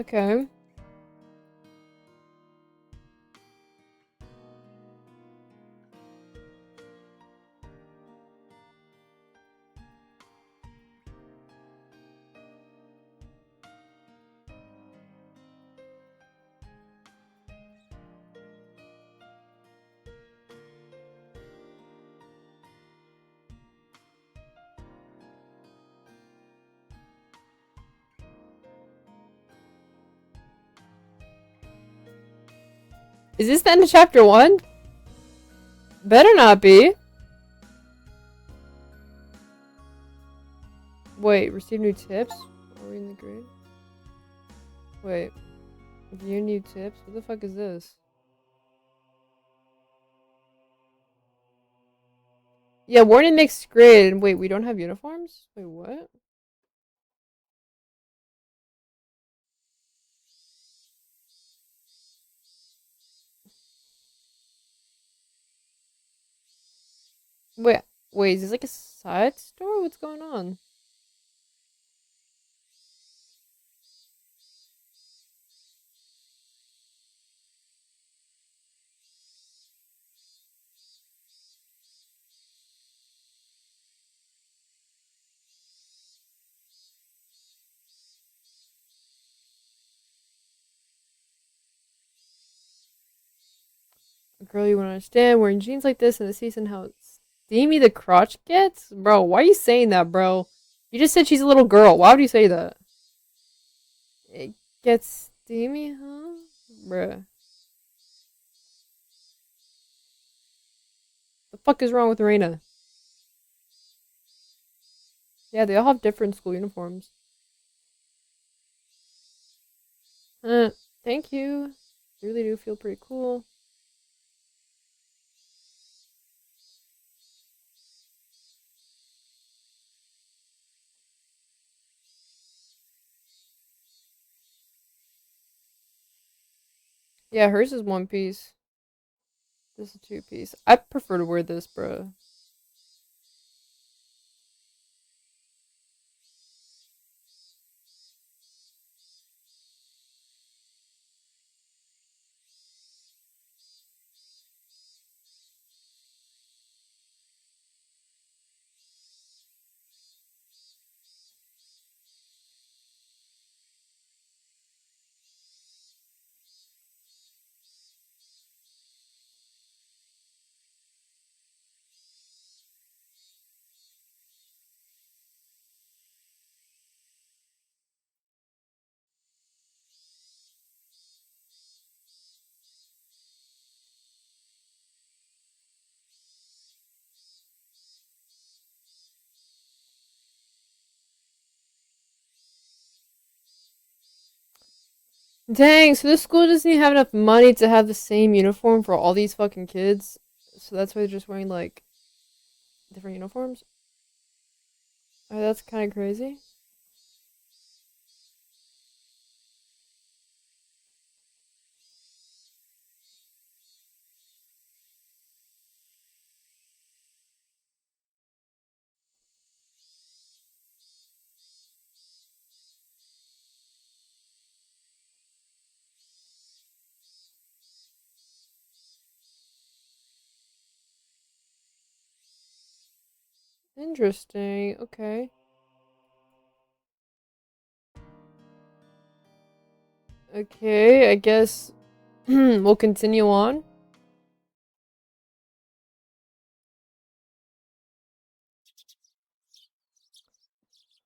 Okay. Is this the end of chapter 1? Better not be. Wait, receive new tips? Are we in the grid? Wait. View new tips? What the fuck is this? Yeah, warning next grid. Wait, we don't have uniforms? Wait, what? Wait, is this like a side story? What's going on? Girl, you won't understand. Wearing jeans like this in the season, how steamy the crotch gets? Bro, why are you saying that, bro? You just said she's a little girl. Why would you say that? It gets steamy, huh? Bruh. The fuck is wrong with Reina? Yeah, they all have different school uniforms. Uh, Thank you. They really do feel pretty cool. Yeah, hers is one piece. This is two piece. I prefer to wear this, bro. Dang, so this school doesn't even have enough money to have the same uniform for all these fucking kids. So that's why they're just wearing, like, different uniforms? Oh, that's kind of crazy. Interesting. Okay. Okay, I guess we'll continue on.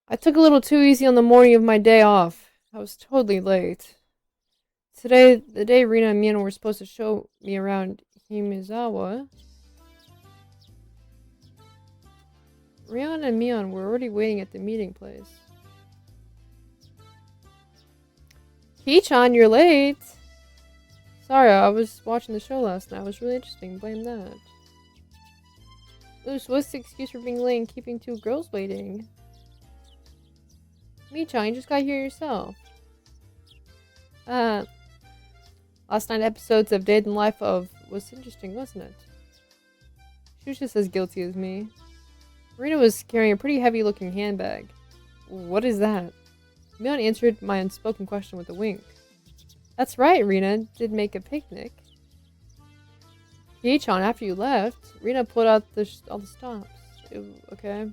I took a little too easy on the morning of my day off. I was totally late. Today, the day Rina and Mian were supposed to show me around Himizawa, Rian and Mian were already waiting at the meeting place. Kichan, you're late! Sorry, I was watching the show last night. It was really interesting. Blame that. Ooh, so what's the excuse for being late and keeping two girls waiting? Michan, you just got here yourself. Last night episodes of Day in the Life of was interesting, wasn't it? She was just as guilty as me. Marina was carrying a pretty heavy looking handbag. What is that? Mion answered my unspoken question with a wink. That's right, Rena did make a picnic. Piechon, after you left, Rena pulled out all the stops. Ew, okay.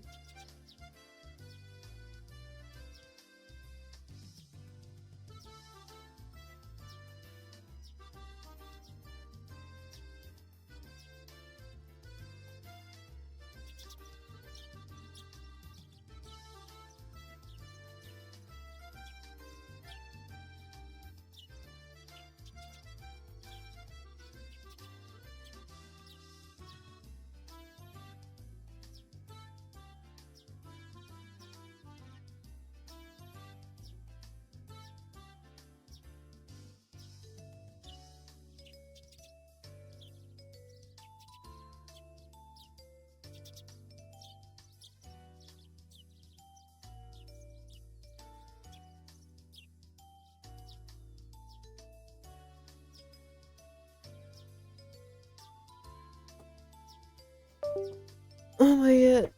Oh my god.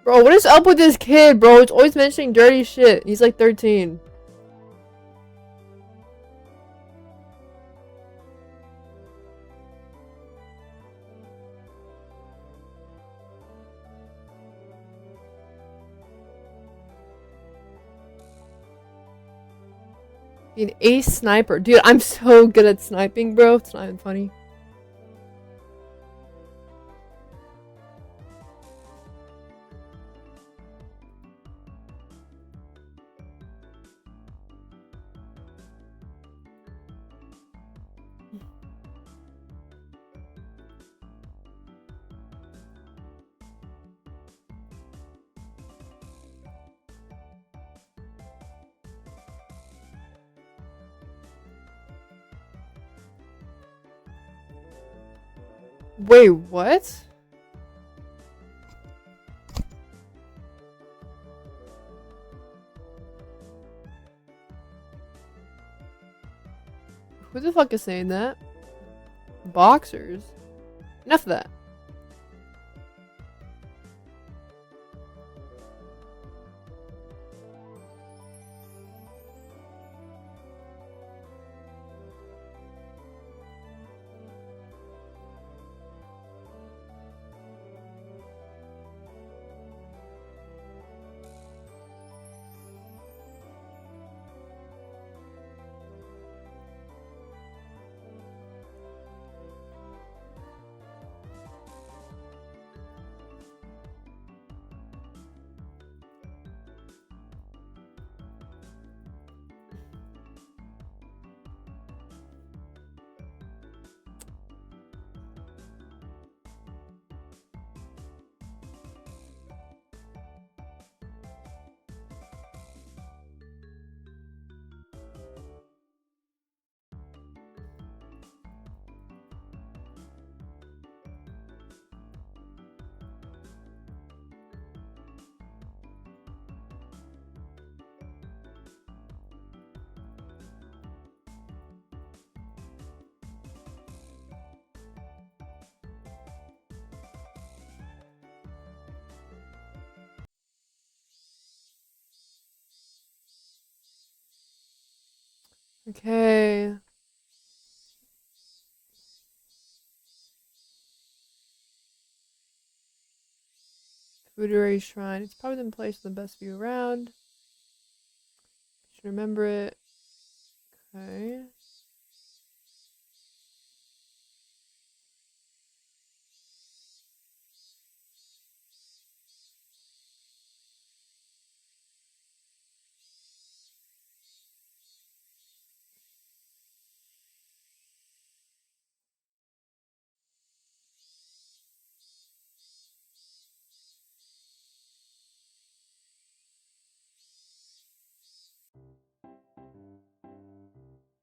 Bro, what is up with this kid, bro? It's always mentioning dirty shit. He's like 13. Be an ace sniper. Dude, I'm so good at sniping, bro. It's not even funny. Wait, what? Who the fuck is saying that? Boxers? Enough of that. Okay. Fudere Shrine. It's probably the place with the best view around. Should remember it. Okay.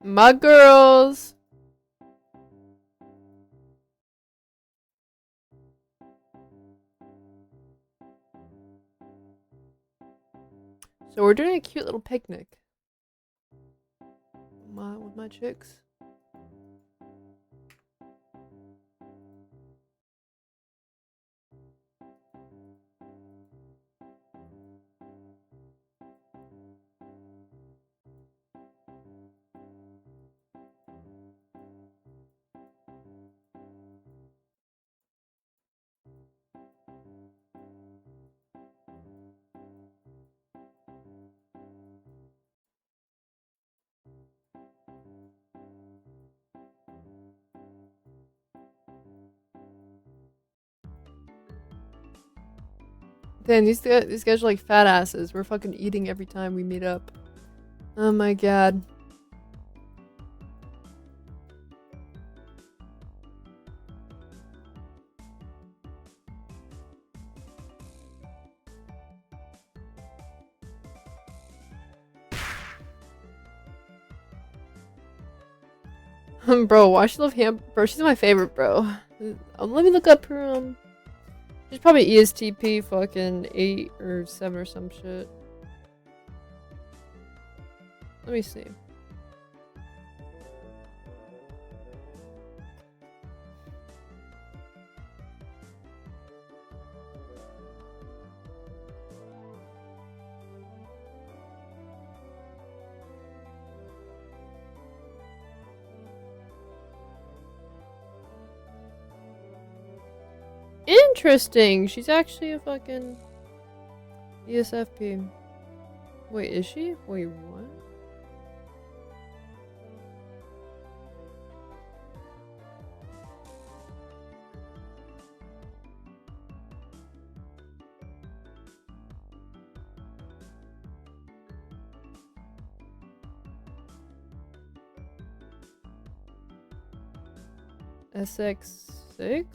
My girls. So we're doing a cute little picnic. With my chicks. Damn, these guys are like fat asses. We're fucking eating every time we meet up. Oh my god. Bro, why she love ham? Bro, she's my favorite, bro. Let me look up her, she's probably ESTP fucking 8 or 7 or some shit. Let me see. Interesting. She's actually a fucking ESFP. Wait, is she? Wait, what? SX6?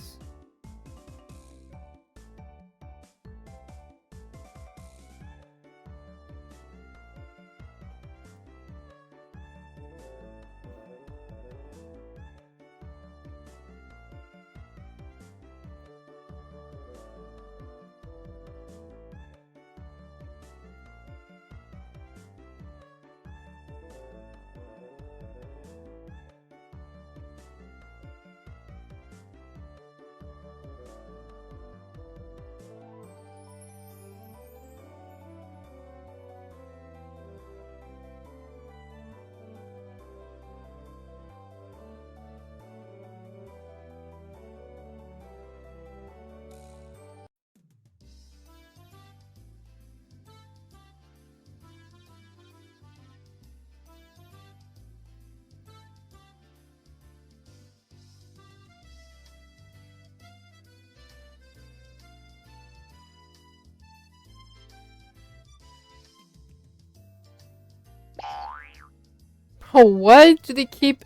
Oh, what do they keep?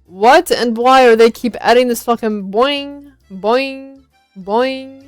What and why are they keep adding this fucking boing, boing, boing?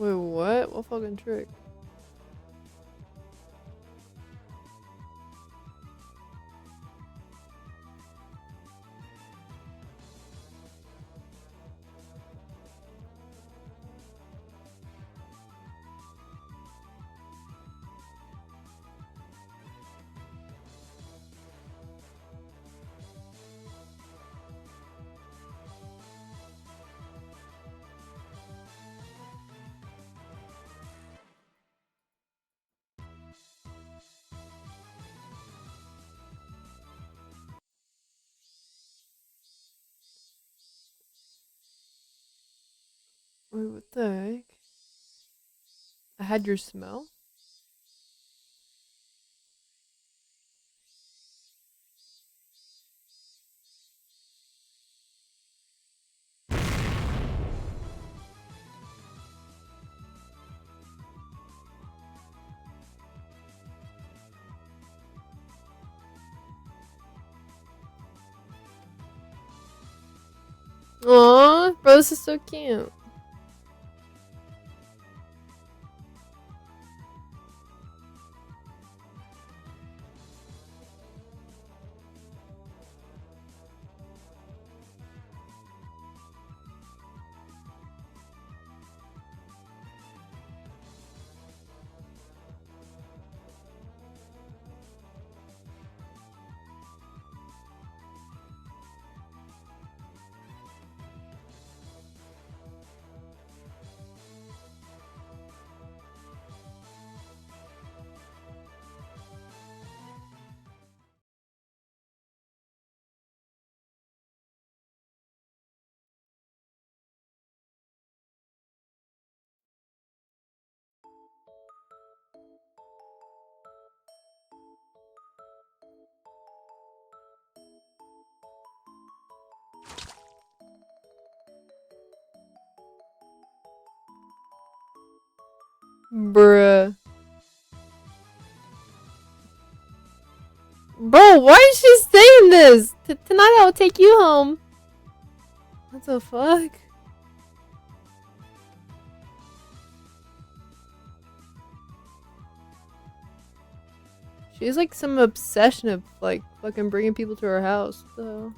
Wait, what? What fucking trick? Wait, what the heck? I had your smell? Aww, bro, this is so cute. Bruh. Bro, why is she saying this? Tonight I'll take you home. What the fuck? She has like some obsession of like fucking bringing people to her house, though.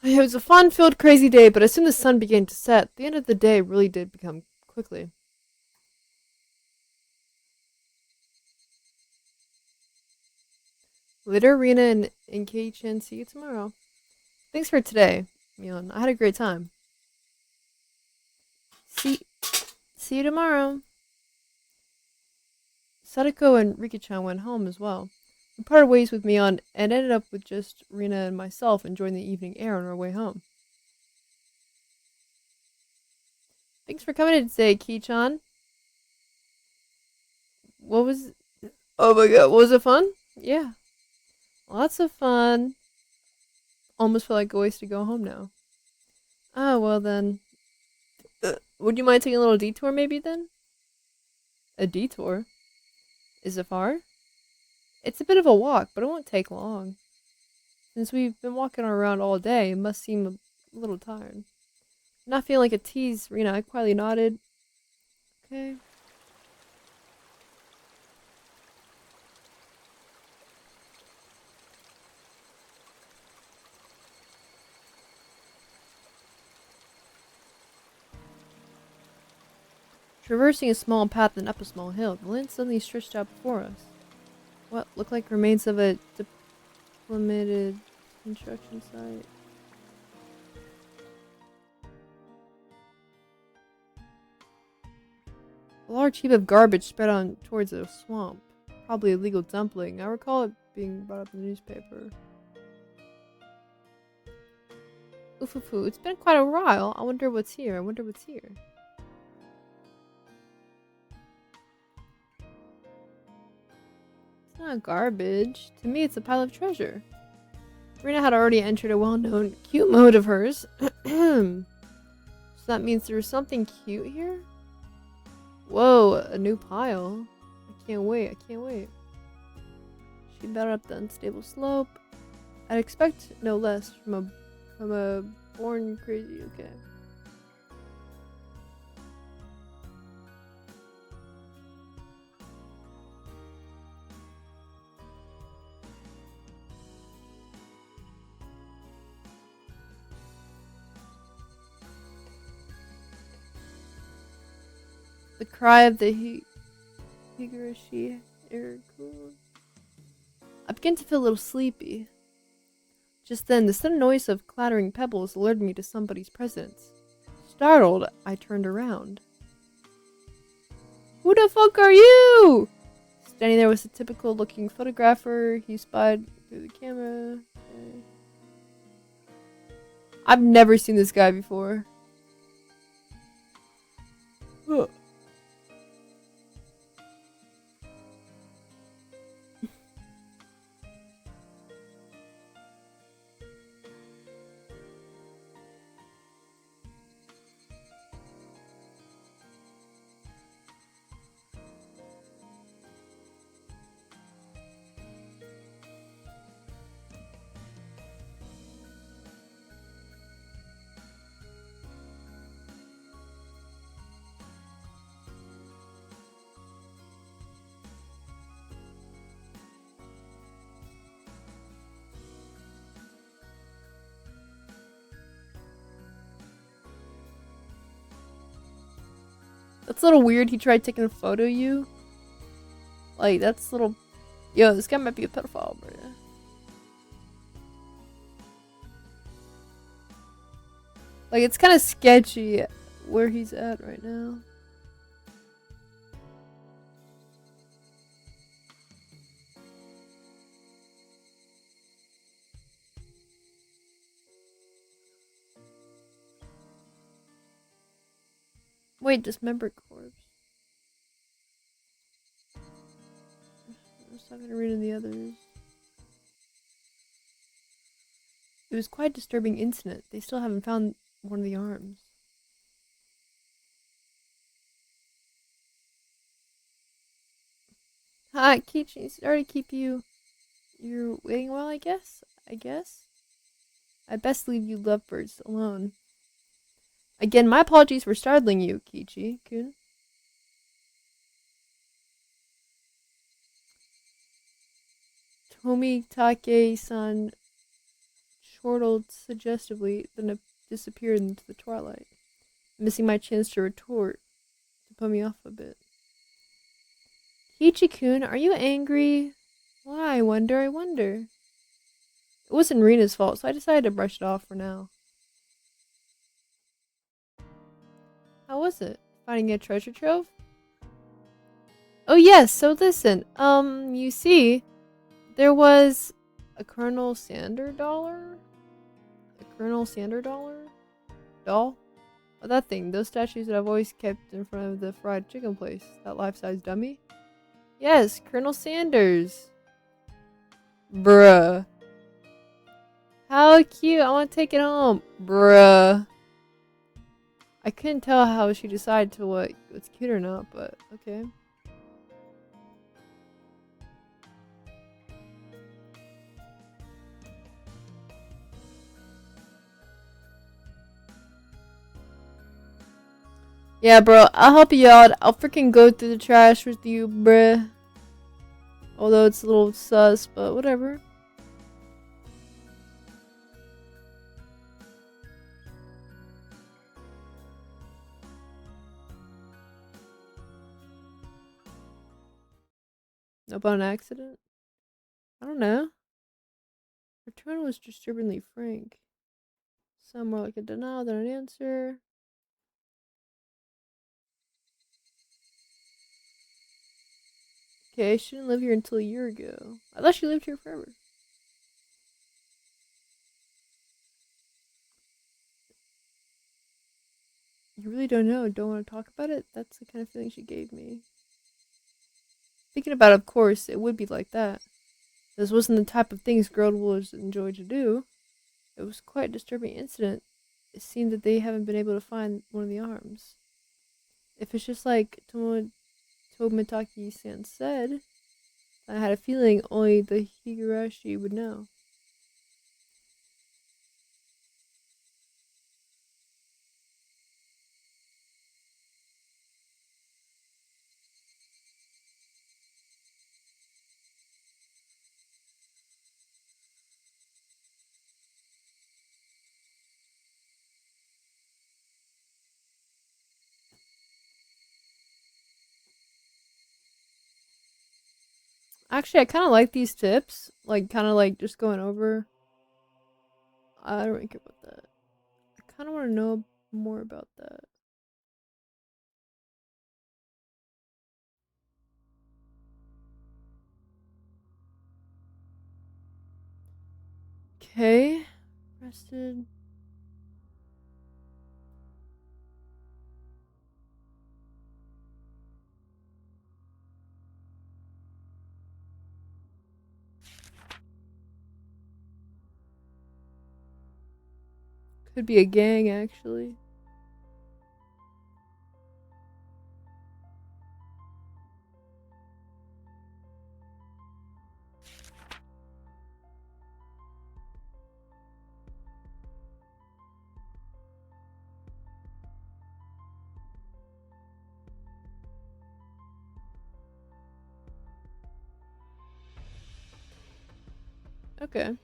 It was a fun-filled, crazy day, but as soon as the sun began to set, the end of the day really did become quickly. Later, Rena and Kei-chan, see you tomorrow. Thanks for today, Mion. I had a great time. See you tomorrow. Sadako and Riki-chan went home as well. We parted ways with Mion and ended up with just Rena and myself enjoying the evening air on our way home. Thanks for coming in today, Kei-chan. What was... Oh my god, was it fun? Yeah. Lots of fun. Almost feel like a waste to go home now. Oh, well then. Would you mind taking a little detour maybe then? A detour? Is it far? It's a bit of a walk, but it won't take long. Since we've been walking around all day, it must seem a little tired. Not feeling like a tease, Rena. I quietly nodded. Okay. Traversing a small path and up a small hill, the land suddenly stretched out before us. What looked like remains of a depleted construction site. A large heap of garbage spread on towards a swamp. Probably a legal dumpling. I recall it being brought up in the newspaper. Oof, it's been quite a while. I wonder what's here. It's not garbage. To me, it's a pile of treasure. Rena had already entered a well-known cute mode of hers. So that means there's something cute here? Whoa, a new pile. I can't wait. She battled up the unstable slope. I'd expect no less from a born crazy, okay. The cry of the HIGURASHI Irikun. I begin to feel a little sleepy. Just then, the sudden noise of clattering pebbles alerted me to somebody's presence. Startled, I turned around. Who the fuck are you? Standing there was a typical looking photographer. He spied through the camera. Okay. I've never seen this guy before. Ugh. That's a little weird. He tried taking a photo of you. Like, that's a little... Yo, this guy might be a pedophile, bro. Like, it's kind of sketchy where he's at right now. Wait, dismembered corpse. I'm just not gonna read in the others. It was quite a disturbing incident. They still haven't found one of the arms. Hi, Kichi. Sorry to keep you. You're waiting a while, I guess? I'd best leave you lovebirds alone. Again, my apologies for startling you, Kichi-kun. Tomitake-san chortled suggestively, then disappeared into the twilight, missing my chance to retort to put me off a bit. Kichi-kun, are you angry? Why, I wonder. It wasn't Rina's fault, so I decided to brush it off for now. How was it? Finding a treasure trove? Oh yes, so listen, you see, there was a Colonel Sander dollar? Doll? Oh, that thing, those statues that I've always kept in front of the fried chicken place. That life-size dummy? Yes, Colonel Sanders. Bruh. How cute, I want to take it home. Bruh. I couldn't tell how she decided to what's cute or not, but okay. Yeah, bro, I'll help you out. I'll freaking go through the trash with you, bruh. Although it's a little sus, but whatever. About an accident? I don't know. Her tone was disturbingly frank. Some more like a denial than an answer. Okay, she didn't live here until a year ago. I thought she lived here forever. You really don't know? Don't want to talk about it? That's the kind of feeling she gave me. Thinking about it, of course, it would be like that. This wasn't the type of things girls enjoy to do. It was quite a disturbing incident. It seemed that they haven't been able to find one of the arms. If it's just like Tomitaki-san said, I had a feeling only the Higurashi would know. Actually, I kind of like these tips. Like, kind of like just going over. I don't really care about that. I kind of want to know more about that. Okay. Rested. Could be a gang, actually. Okay.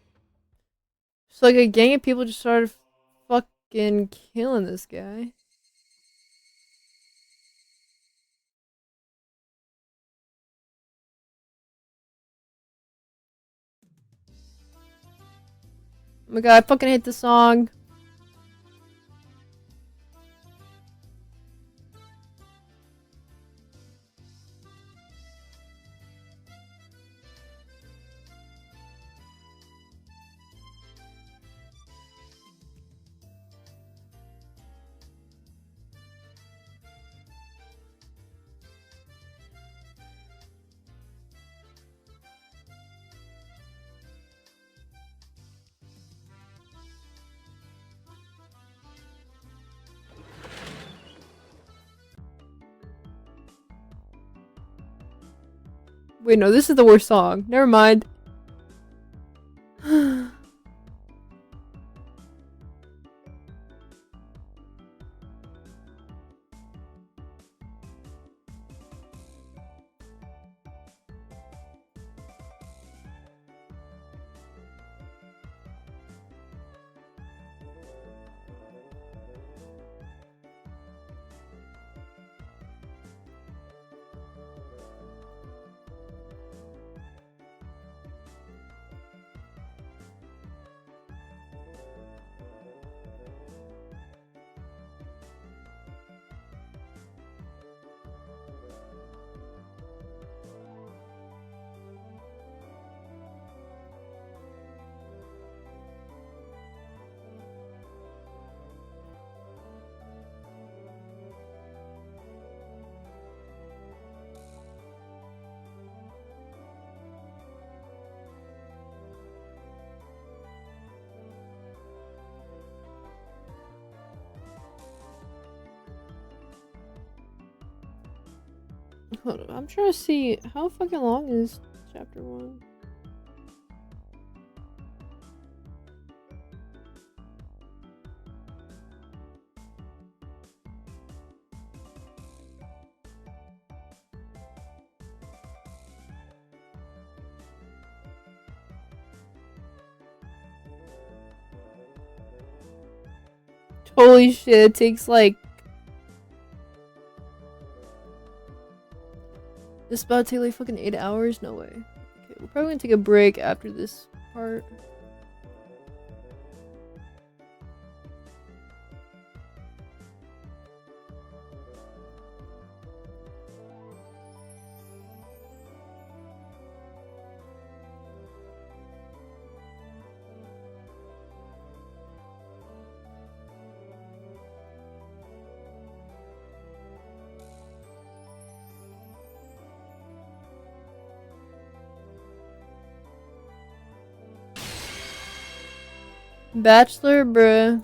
So, like, a gang of people just started fucking killing this guy. Oh my god, I fucking hate this song. Wait, no, this is the worst song. Never mind. Hold on, I'm trying to see how fucking long is chapter 1. Holy shit, it takes like. This about to take like fucking 8 hours? No way. Okay, we're probably gonna take a break after this part. Bachelor, bruh.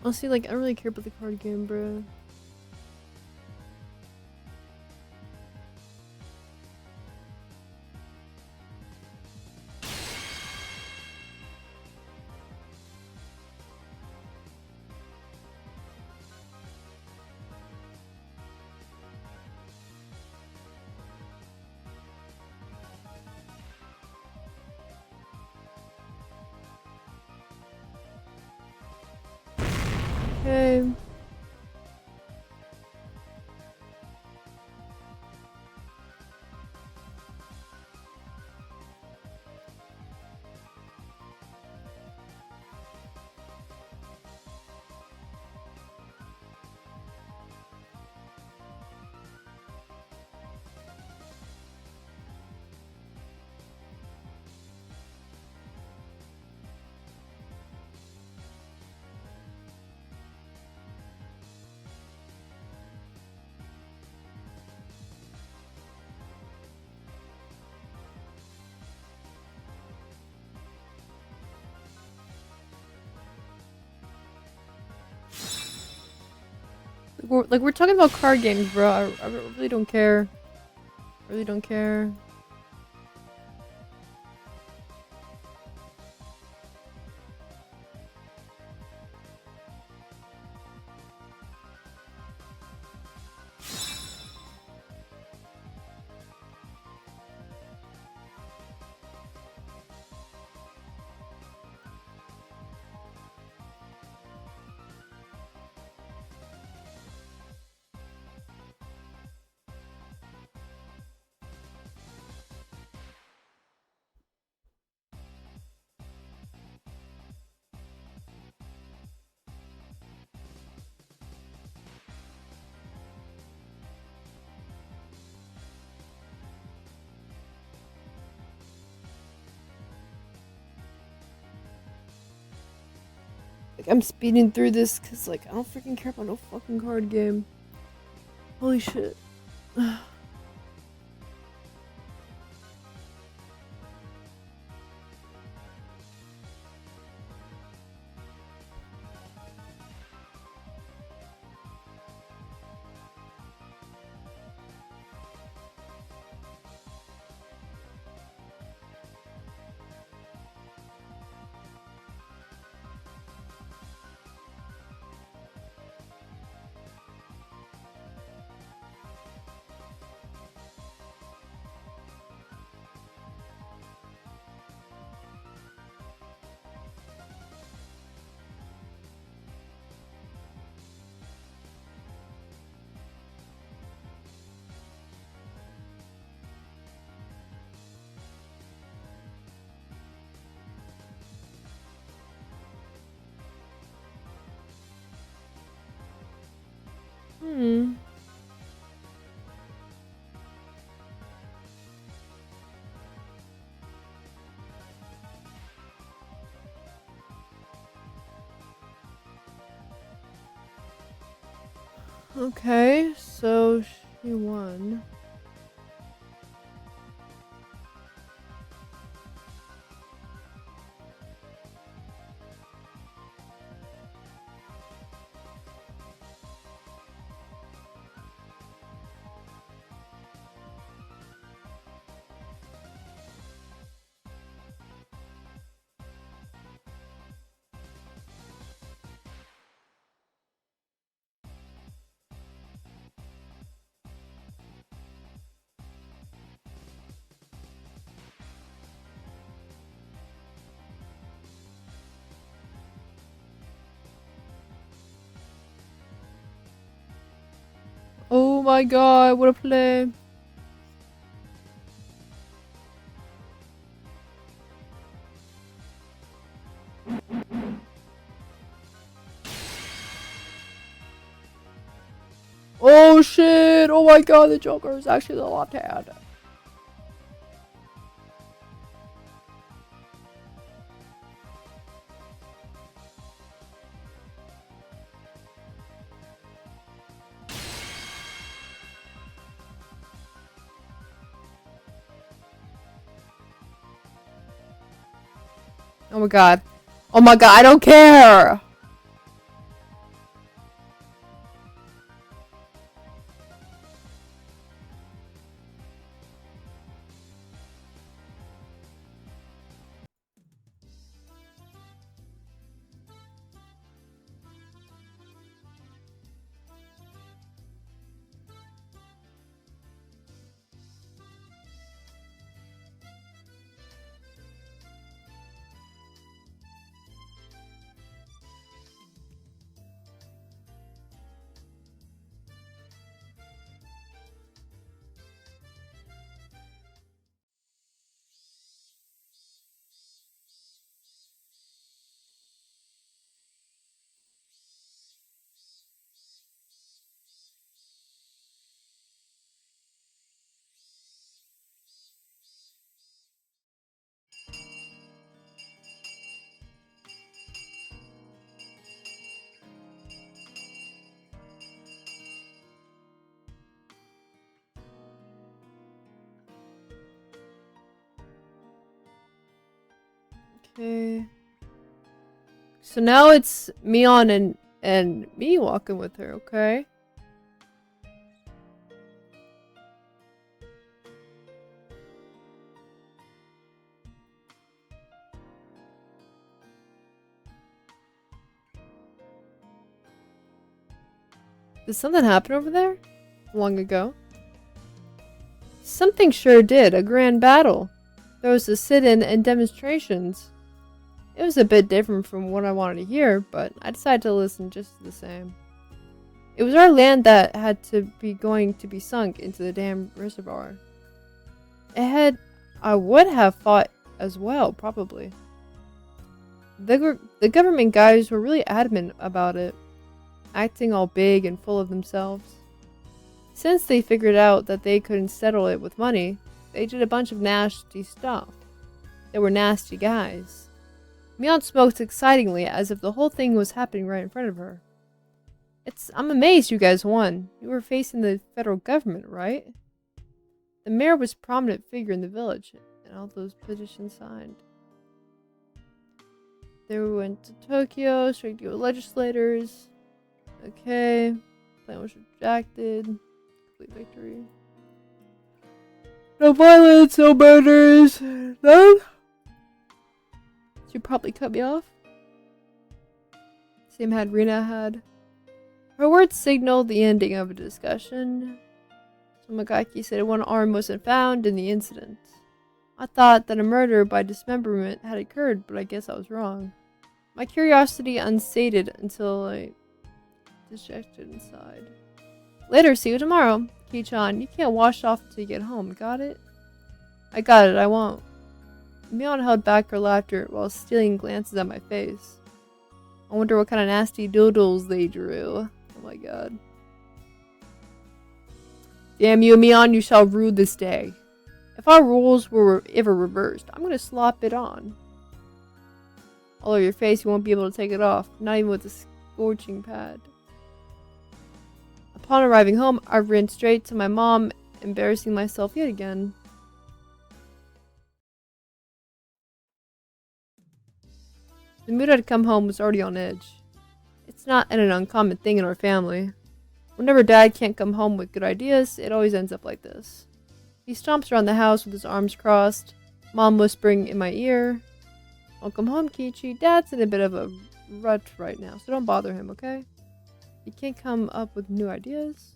Honestly, like, I don't really care about the card game, bruh. Okay. We're talking about card games, bro. I really don't care. Really don't care. Like, I'm speeding through this because, like, I don't freaking care about no fucking card game. Holy shit. Hmm. Okay, so she won. Oh my god, what a play. Oh shit! Oh my god, the Joker is actually the left hand. Oh my god. Oh my god, I don't care! Okay. So now it's Mion and me walking with her, okay? Did something happen over there? Long ago? Something sure did. A grand battle. There was a sit-in and demonstrations. It was a bit different from what I wanted to hear, but I decided to listen just the same. It was our land that had to be going to be sunk into the damn reservoir. I would have fought as well, probably. The government guys were really adamant about it, acting all big and full of themselves. Since they figured out that they couldn't settle it with money, they did a bunch of nasty stuff. They were nasty guys. Mion smoked excitingly as if the whole thing was happening right in front of her. I'm amazed you guys won. You were facing the federal government, right? The mayor was a prominent figure in the village, and all those petitions signed. They went to Tokyo, straight to legislators. Okay. Plan was rejected. Complete victory. No violence, no murders. None? She probably cut me off. Same had Rina had. Her words signaled the ending of a discussion. Somagaki said one arm wasn't found in the incident. I thought that a murder by dismemberment had occurred, but I guess I was wrong. My curiosity unsated until I dejected inside. Later, see you tomorrow. Ki-chan, you can't wash off until you get home, got it? I got it, I won't. Mion held back her laughter while stealing glances at my face. I wonder what kind of nasty doodles they drew. Oh my god. Damn you, Mion, you shall rue this day. If our rules were ever reversed, I'm gonna slop it on. All over your face, you won't be able to take it off, not even with a scorching pad. Upon arriving home, I ran straight to my mom, embarrassing myself yet again. The mood I'd come home was already on edge. It's not an uncommon thing in our family. Whenever Dad can't come home with good ideas, it always ends up like this. He stomps around the house with his arms crossed, Mom whispering in my ear, "Welcome home, Kichi. Dad's in a bit of a rut right now, so don't bother him, okay? He can't come up with new ideas.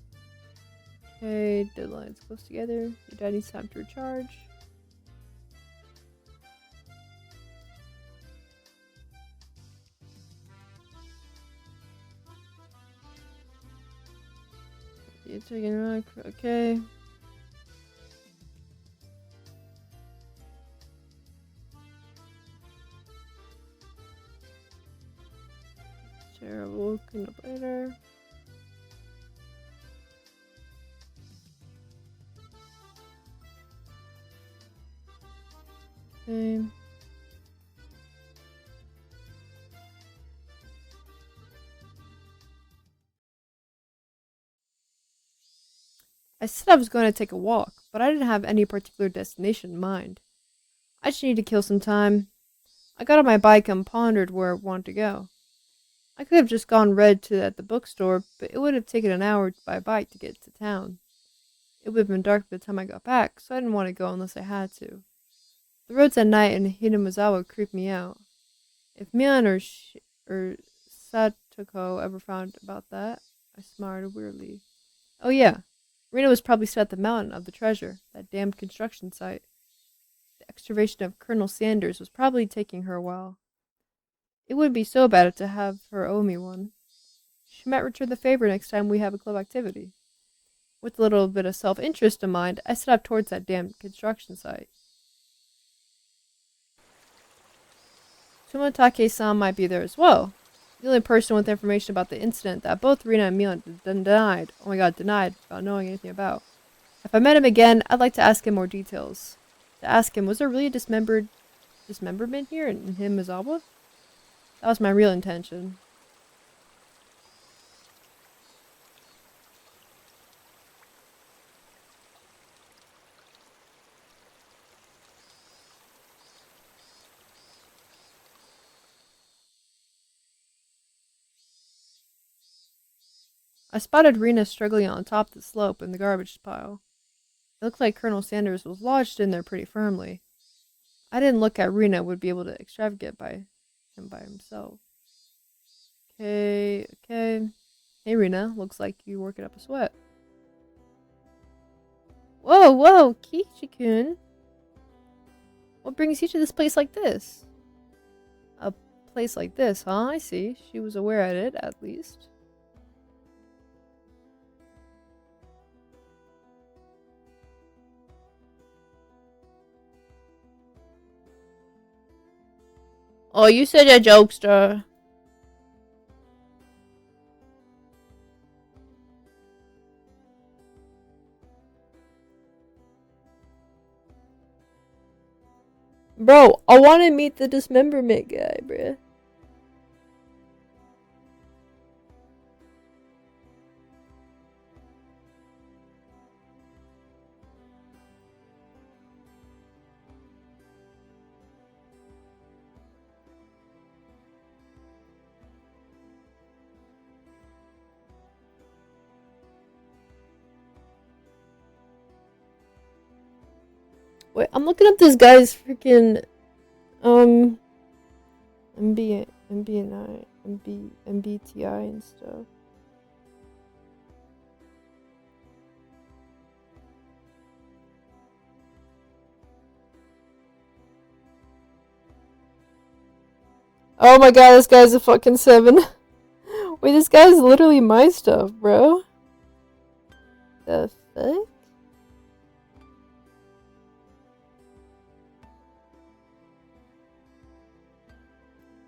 Okay, deadlines close together. Your dad needs time to recharge." You're taking a rock, okay. Terrible, clean up later. Okay. I said I was going to take a walk, but I didn't have any particular destination in mind. I just needed to kill some time. I got on my bike and pondered where I wanted to go. I could have just gone read to at the bookstore, but it would have taken an hour by bike to get to town. It would have been dark by the time I got back, so I didn't want to go unless I had to. The roads at night in Hinamizawa creeped me out. If Mian or Satoko ever found about that, I smiled weirdly. Oh yeah, Rena was probably still at the mountain of the treasure, that damned construction site. The excavation of Colonel Sanders was probably taking her a while. It wouldn't be so bad to have her owe me one. She might return the favor next time we have a club activity. With a little bit of self-interest in mind, I set off towards that damned construction site. Tomotage-san might be there as well. The only person with information about the incident that both Rina and Milan denied about knowing anything about. If I met him again, I'd like to ask him more details. To ask him, was there really a dismemberment here in Himizawa? That was my real intention. I spotted Rena struggling on top of the slope in the garbage pile. It looked like Colonel Sanders was lodged in there pretty firmly. I didn't look at Rena would be able to extravagate by him by himself. Okay. Hey Rena, looks like you working up a sweat. Whoa, Kichi-kun. What brings you to this place like this? A place like this, huh? I see. She was aware of it, at least. Oh, you said a jokester. Bro, I want to meet the dismemberment guy, bruh. Wait, I'm looking up this guy's freaking MBTI and stuff. Oh my god, this guy's a fucking 7. Wait, this guy's literally my stuff, bro. The fuck?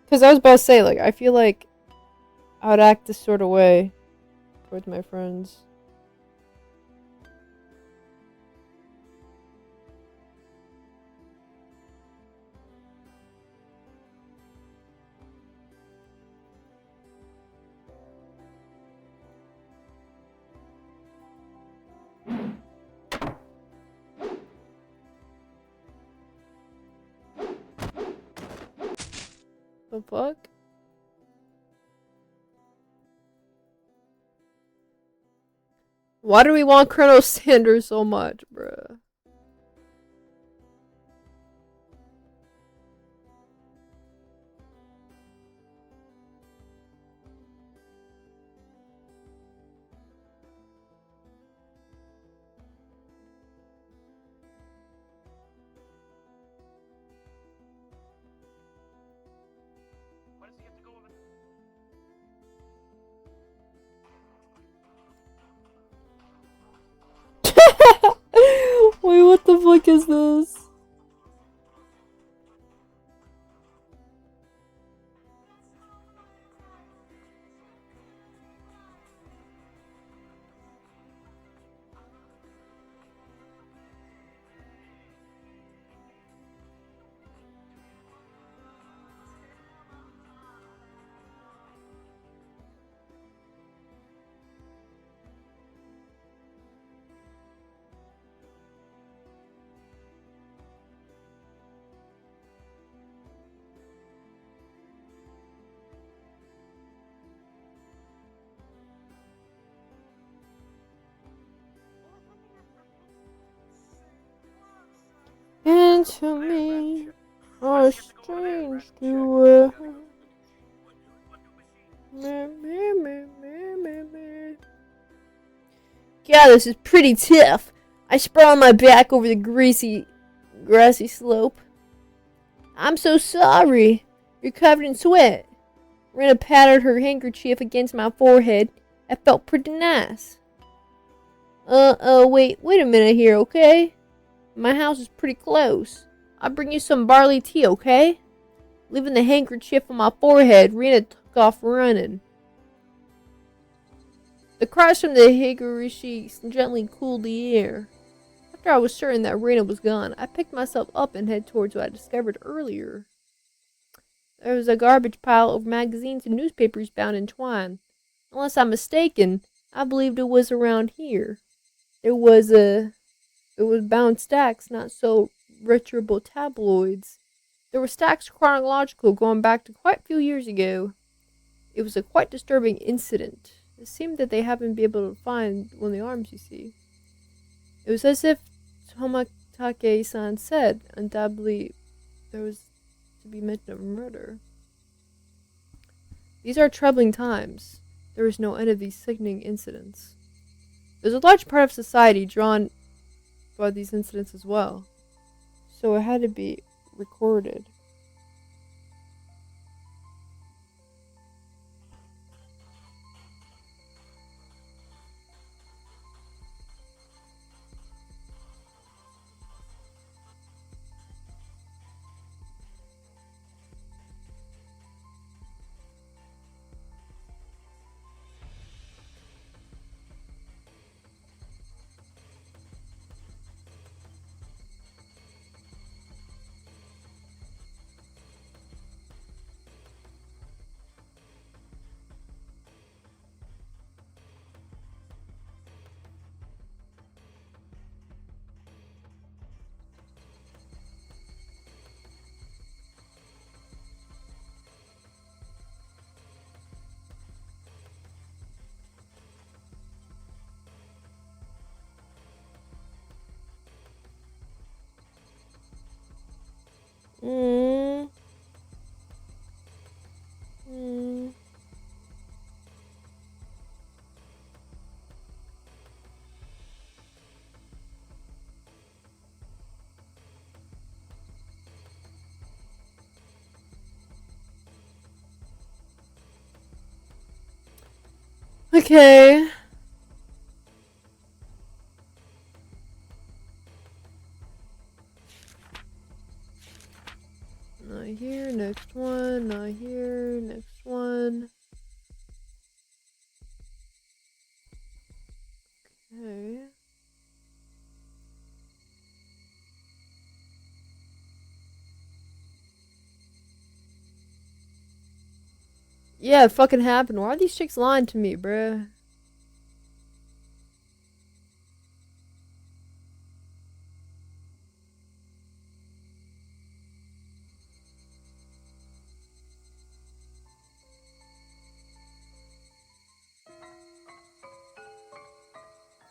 Because I was about to say, like, I feel like I would act this sort of way towards my friends. The fuck? Why do we want Colonel Sanders so much, bruh? to me are strange to us. Yeah, this is pretty tough. I sprawl on my back over the greasy, grassy slope. I'm so sorry. You're covered in sweat. Rena patted her handkerchief against my forehead. It felt pretty nice. Wait a minute here, okay? My house is pretty close. I'll bring you some barley tea, okay? Leaving the handkerchief on my forehead, Rena took off running. The cries from the Higurashi gently cooled the air. After I was certain that Rena was gone, I picked myself up and headed towards what I discovered earlier. There was a garbage pile of magazines and newspapers bound in twine. Unless I'm mistaken, I believed it was around here. It was bound stacks, not so reputable tabloids. There were stacks chronological going back to quite a few years ago. It was a quite disturbing incident. It seemed that they haven't been able to find one of the arms, you see. It was as if Tomatake-san said, undoubtedly there was to be mention of murder. These are troubling times. There is no end of these sickening incidents. There's a large part of society drawn by these incidents as well, so it had to be recorded. Okay. Not here, next one, not here, next one. Okay. Yeah, it fucking happened. Why are these chicks lying to me, bruh?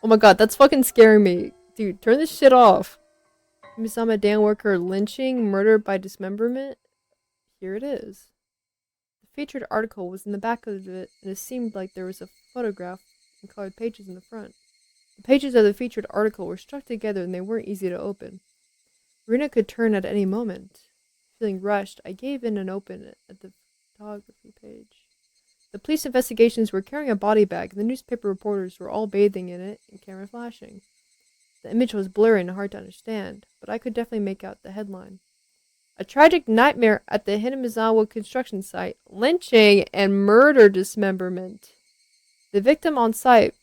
Oh my god, that's fucking scaring me. Dude, turn this shit off. Misama Dan worker lynching, murder by dismemberment? Here it is. The featured article was in the back of it, and it seemed like there was a photograph and colored pages in the front. The pages of the featured article were stuck together and they weren't easy to open. Rena could turn at any moment. Feeling rushed, I gave in and opened it at the photography page. The police investigations were carrying a body bag, and the newspaper reporters were all bathing in it and camera flashing. The image was blurry and hard to understand, but I could definitely make out the headline. A tragic nightmare at the Hinamizawa construction site. Lynching and murder dismemberment. The victim on site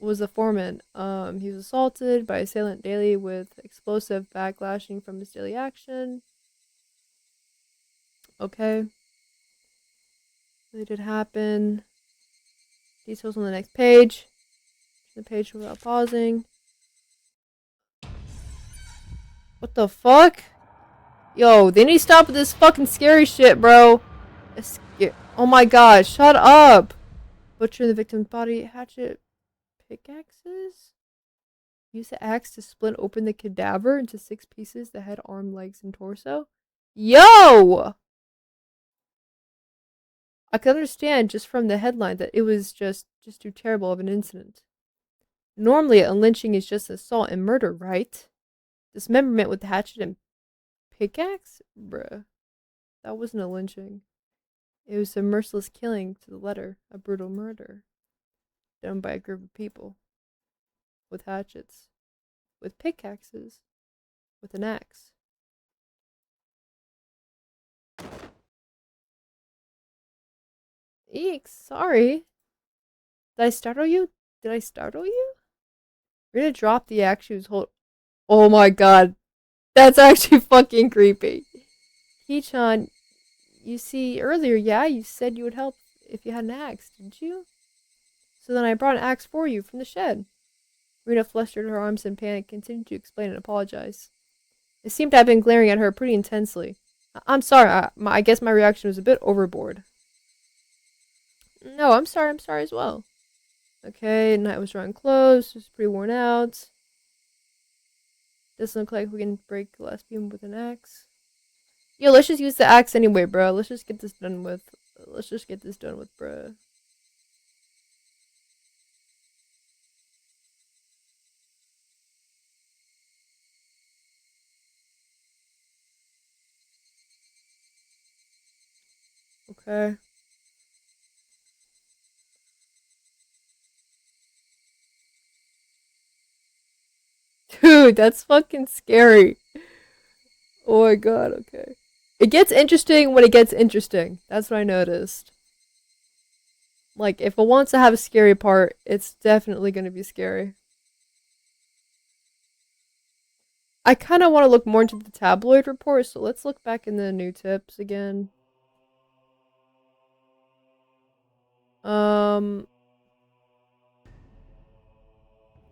was a foreman. He was assaulted by assailant daily with explosive backlashing from his daily action. Okay. Really did happen. Details on the next page. The page without pausing. What the fuck? Yo, they need to stop with this fucking scary shit, bro. Oh my god, shut up. Butcher the victim's body, hatchet, pickaxes? Use the axe to split open the cadaver into 6 pieces: the head, arm, legs, and torso. Yo! I can understand just from the headline that it was just too terrible of an incident. Normally, a lynching is just assault and murder, right? Dismemberment with the hatchet and pickaxe? Bruh. That wasn't a lynching. It was a merciless killing to the letter, a brutal murder. Done by a group of people. With hatchets. With pickaxes. With an axe. Eek, sorry. Did I startle you? Did I startle you? You're gonna drop the axe she was holding. Oh my god. That's actually fucking creepy. Kichan, you see, earlier, yeah, you said you would help if you had an axe, didn't you? So then I brought an axe for you from the shed. Rita flustered her arms in panic, continued to explain and apologize. It seemed to have been glaring at her pretty intensely. I'm sorry, I guess my reaction was a bit overboard. No, I'm sorry as well. Okay, night was drawing close, it was pretty worn out. Doesn't look like we can break the last beam with an axe. Yo, let's just use the axe anyway, bro. Let's just get this done with. Bruh. Okay. Dude, that's fucking scary. Oh my god, okay. It gets interesting when it gets interesting. That's what I noticed. Like, if it wants to have a scary part, it's definitely gonna be scary. I kind of want to look more into the tabloid report, so let's look back in the new tips again. Um,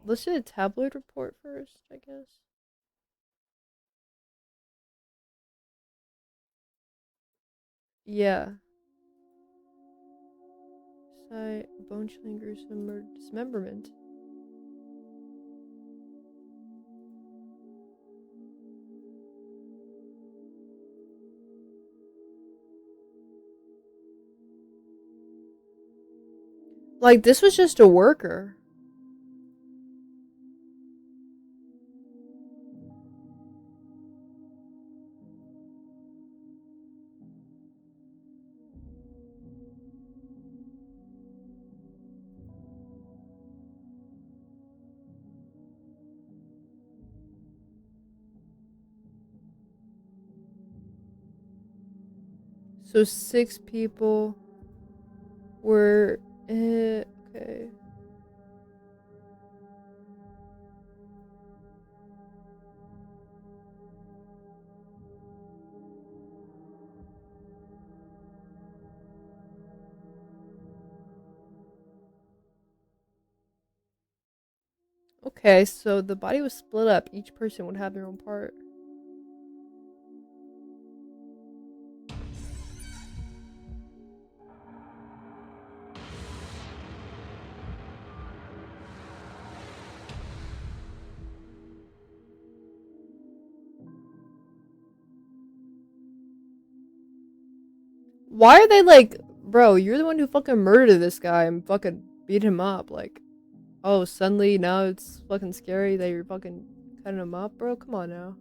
let's do the tabloid report first, I guess. Yeah. Site, bone chilling gruesome dismemberment. Like, this was just a worker. So 6 people were. Okay. Okay, so the body was split up. Each person would have their own part. Why are they like, bro, you're the one who fucking murdered this guy and fucking beat him up? Like, oh, suddenly now it's fucking scary that you're fucking cutting him up, bro? Come on now.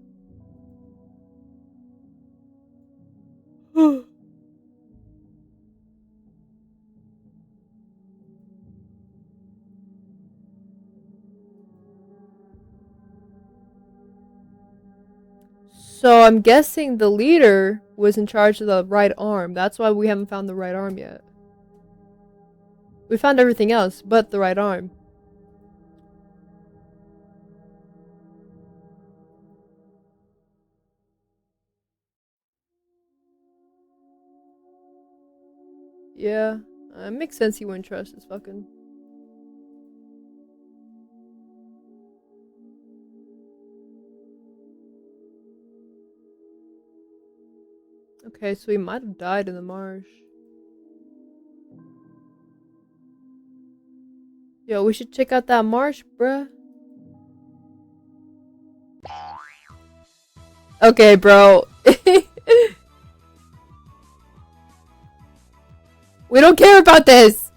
So I'm guessing the leader was in charge of the right arm. That's why we haven't found the right arm yet. We found everything else but the right arm. Yeah, it makes sense he wouldn't trust this fucking. Okay, so he might have died in the marsh. Yo, we should check out that marsh, bruh. Okay, bro. We don't care about this.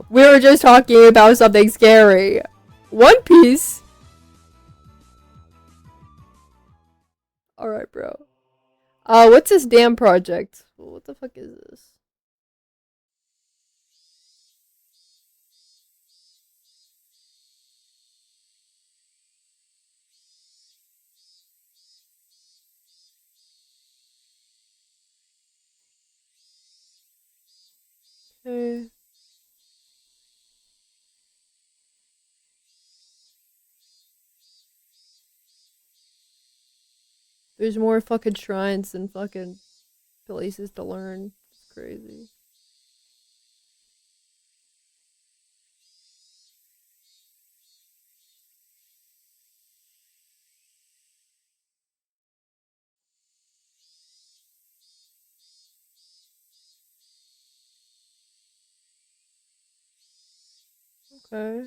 We were just talking about something scary. One Piece. Alright, bro. What's this damn project? What the fuck is this? Okay. There's more fucking shrines than fucking places to learn. It's crazy. Okay.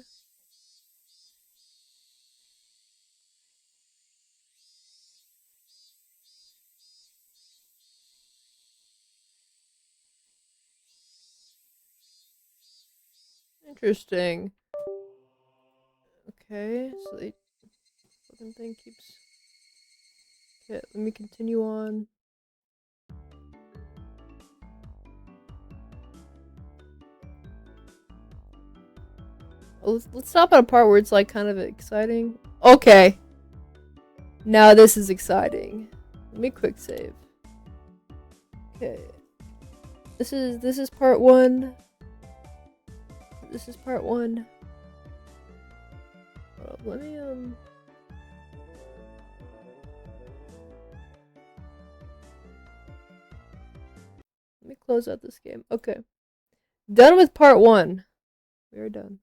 Interesting. Okay, so the fucking thing keeps. Okay, let me continue on. Oh, let's stop at a part where it's like kind of exciting. Okay. Now this is exciting. Let me quick save. Okay. This is part one. This is part one. Hold up, let me close out this game. Okay. Done with part one. We are done.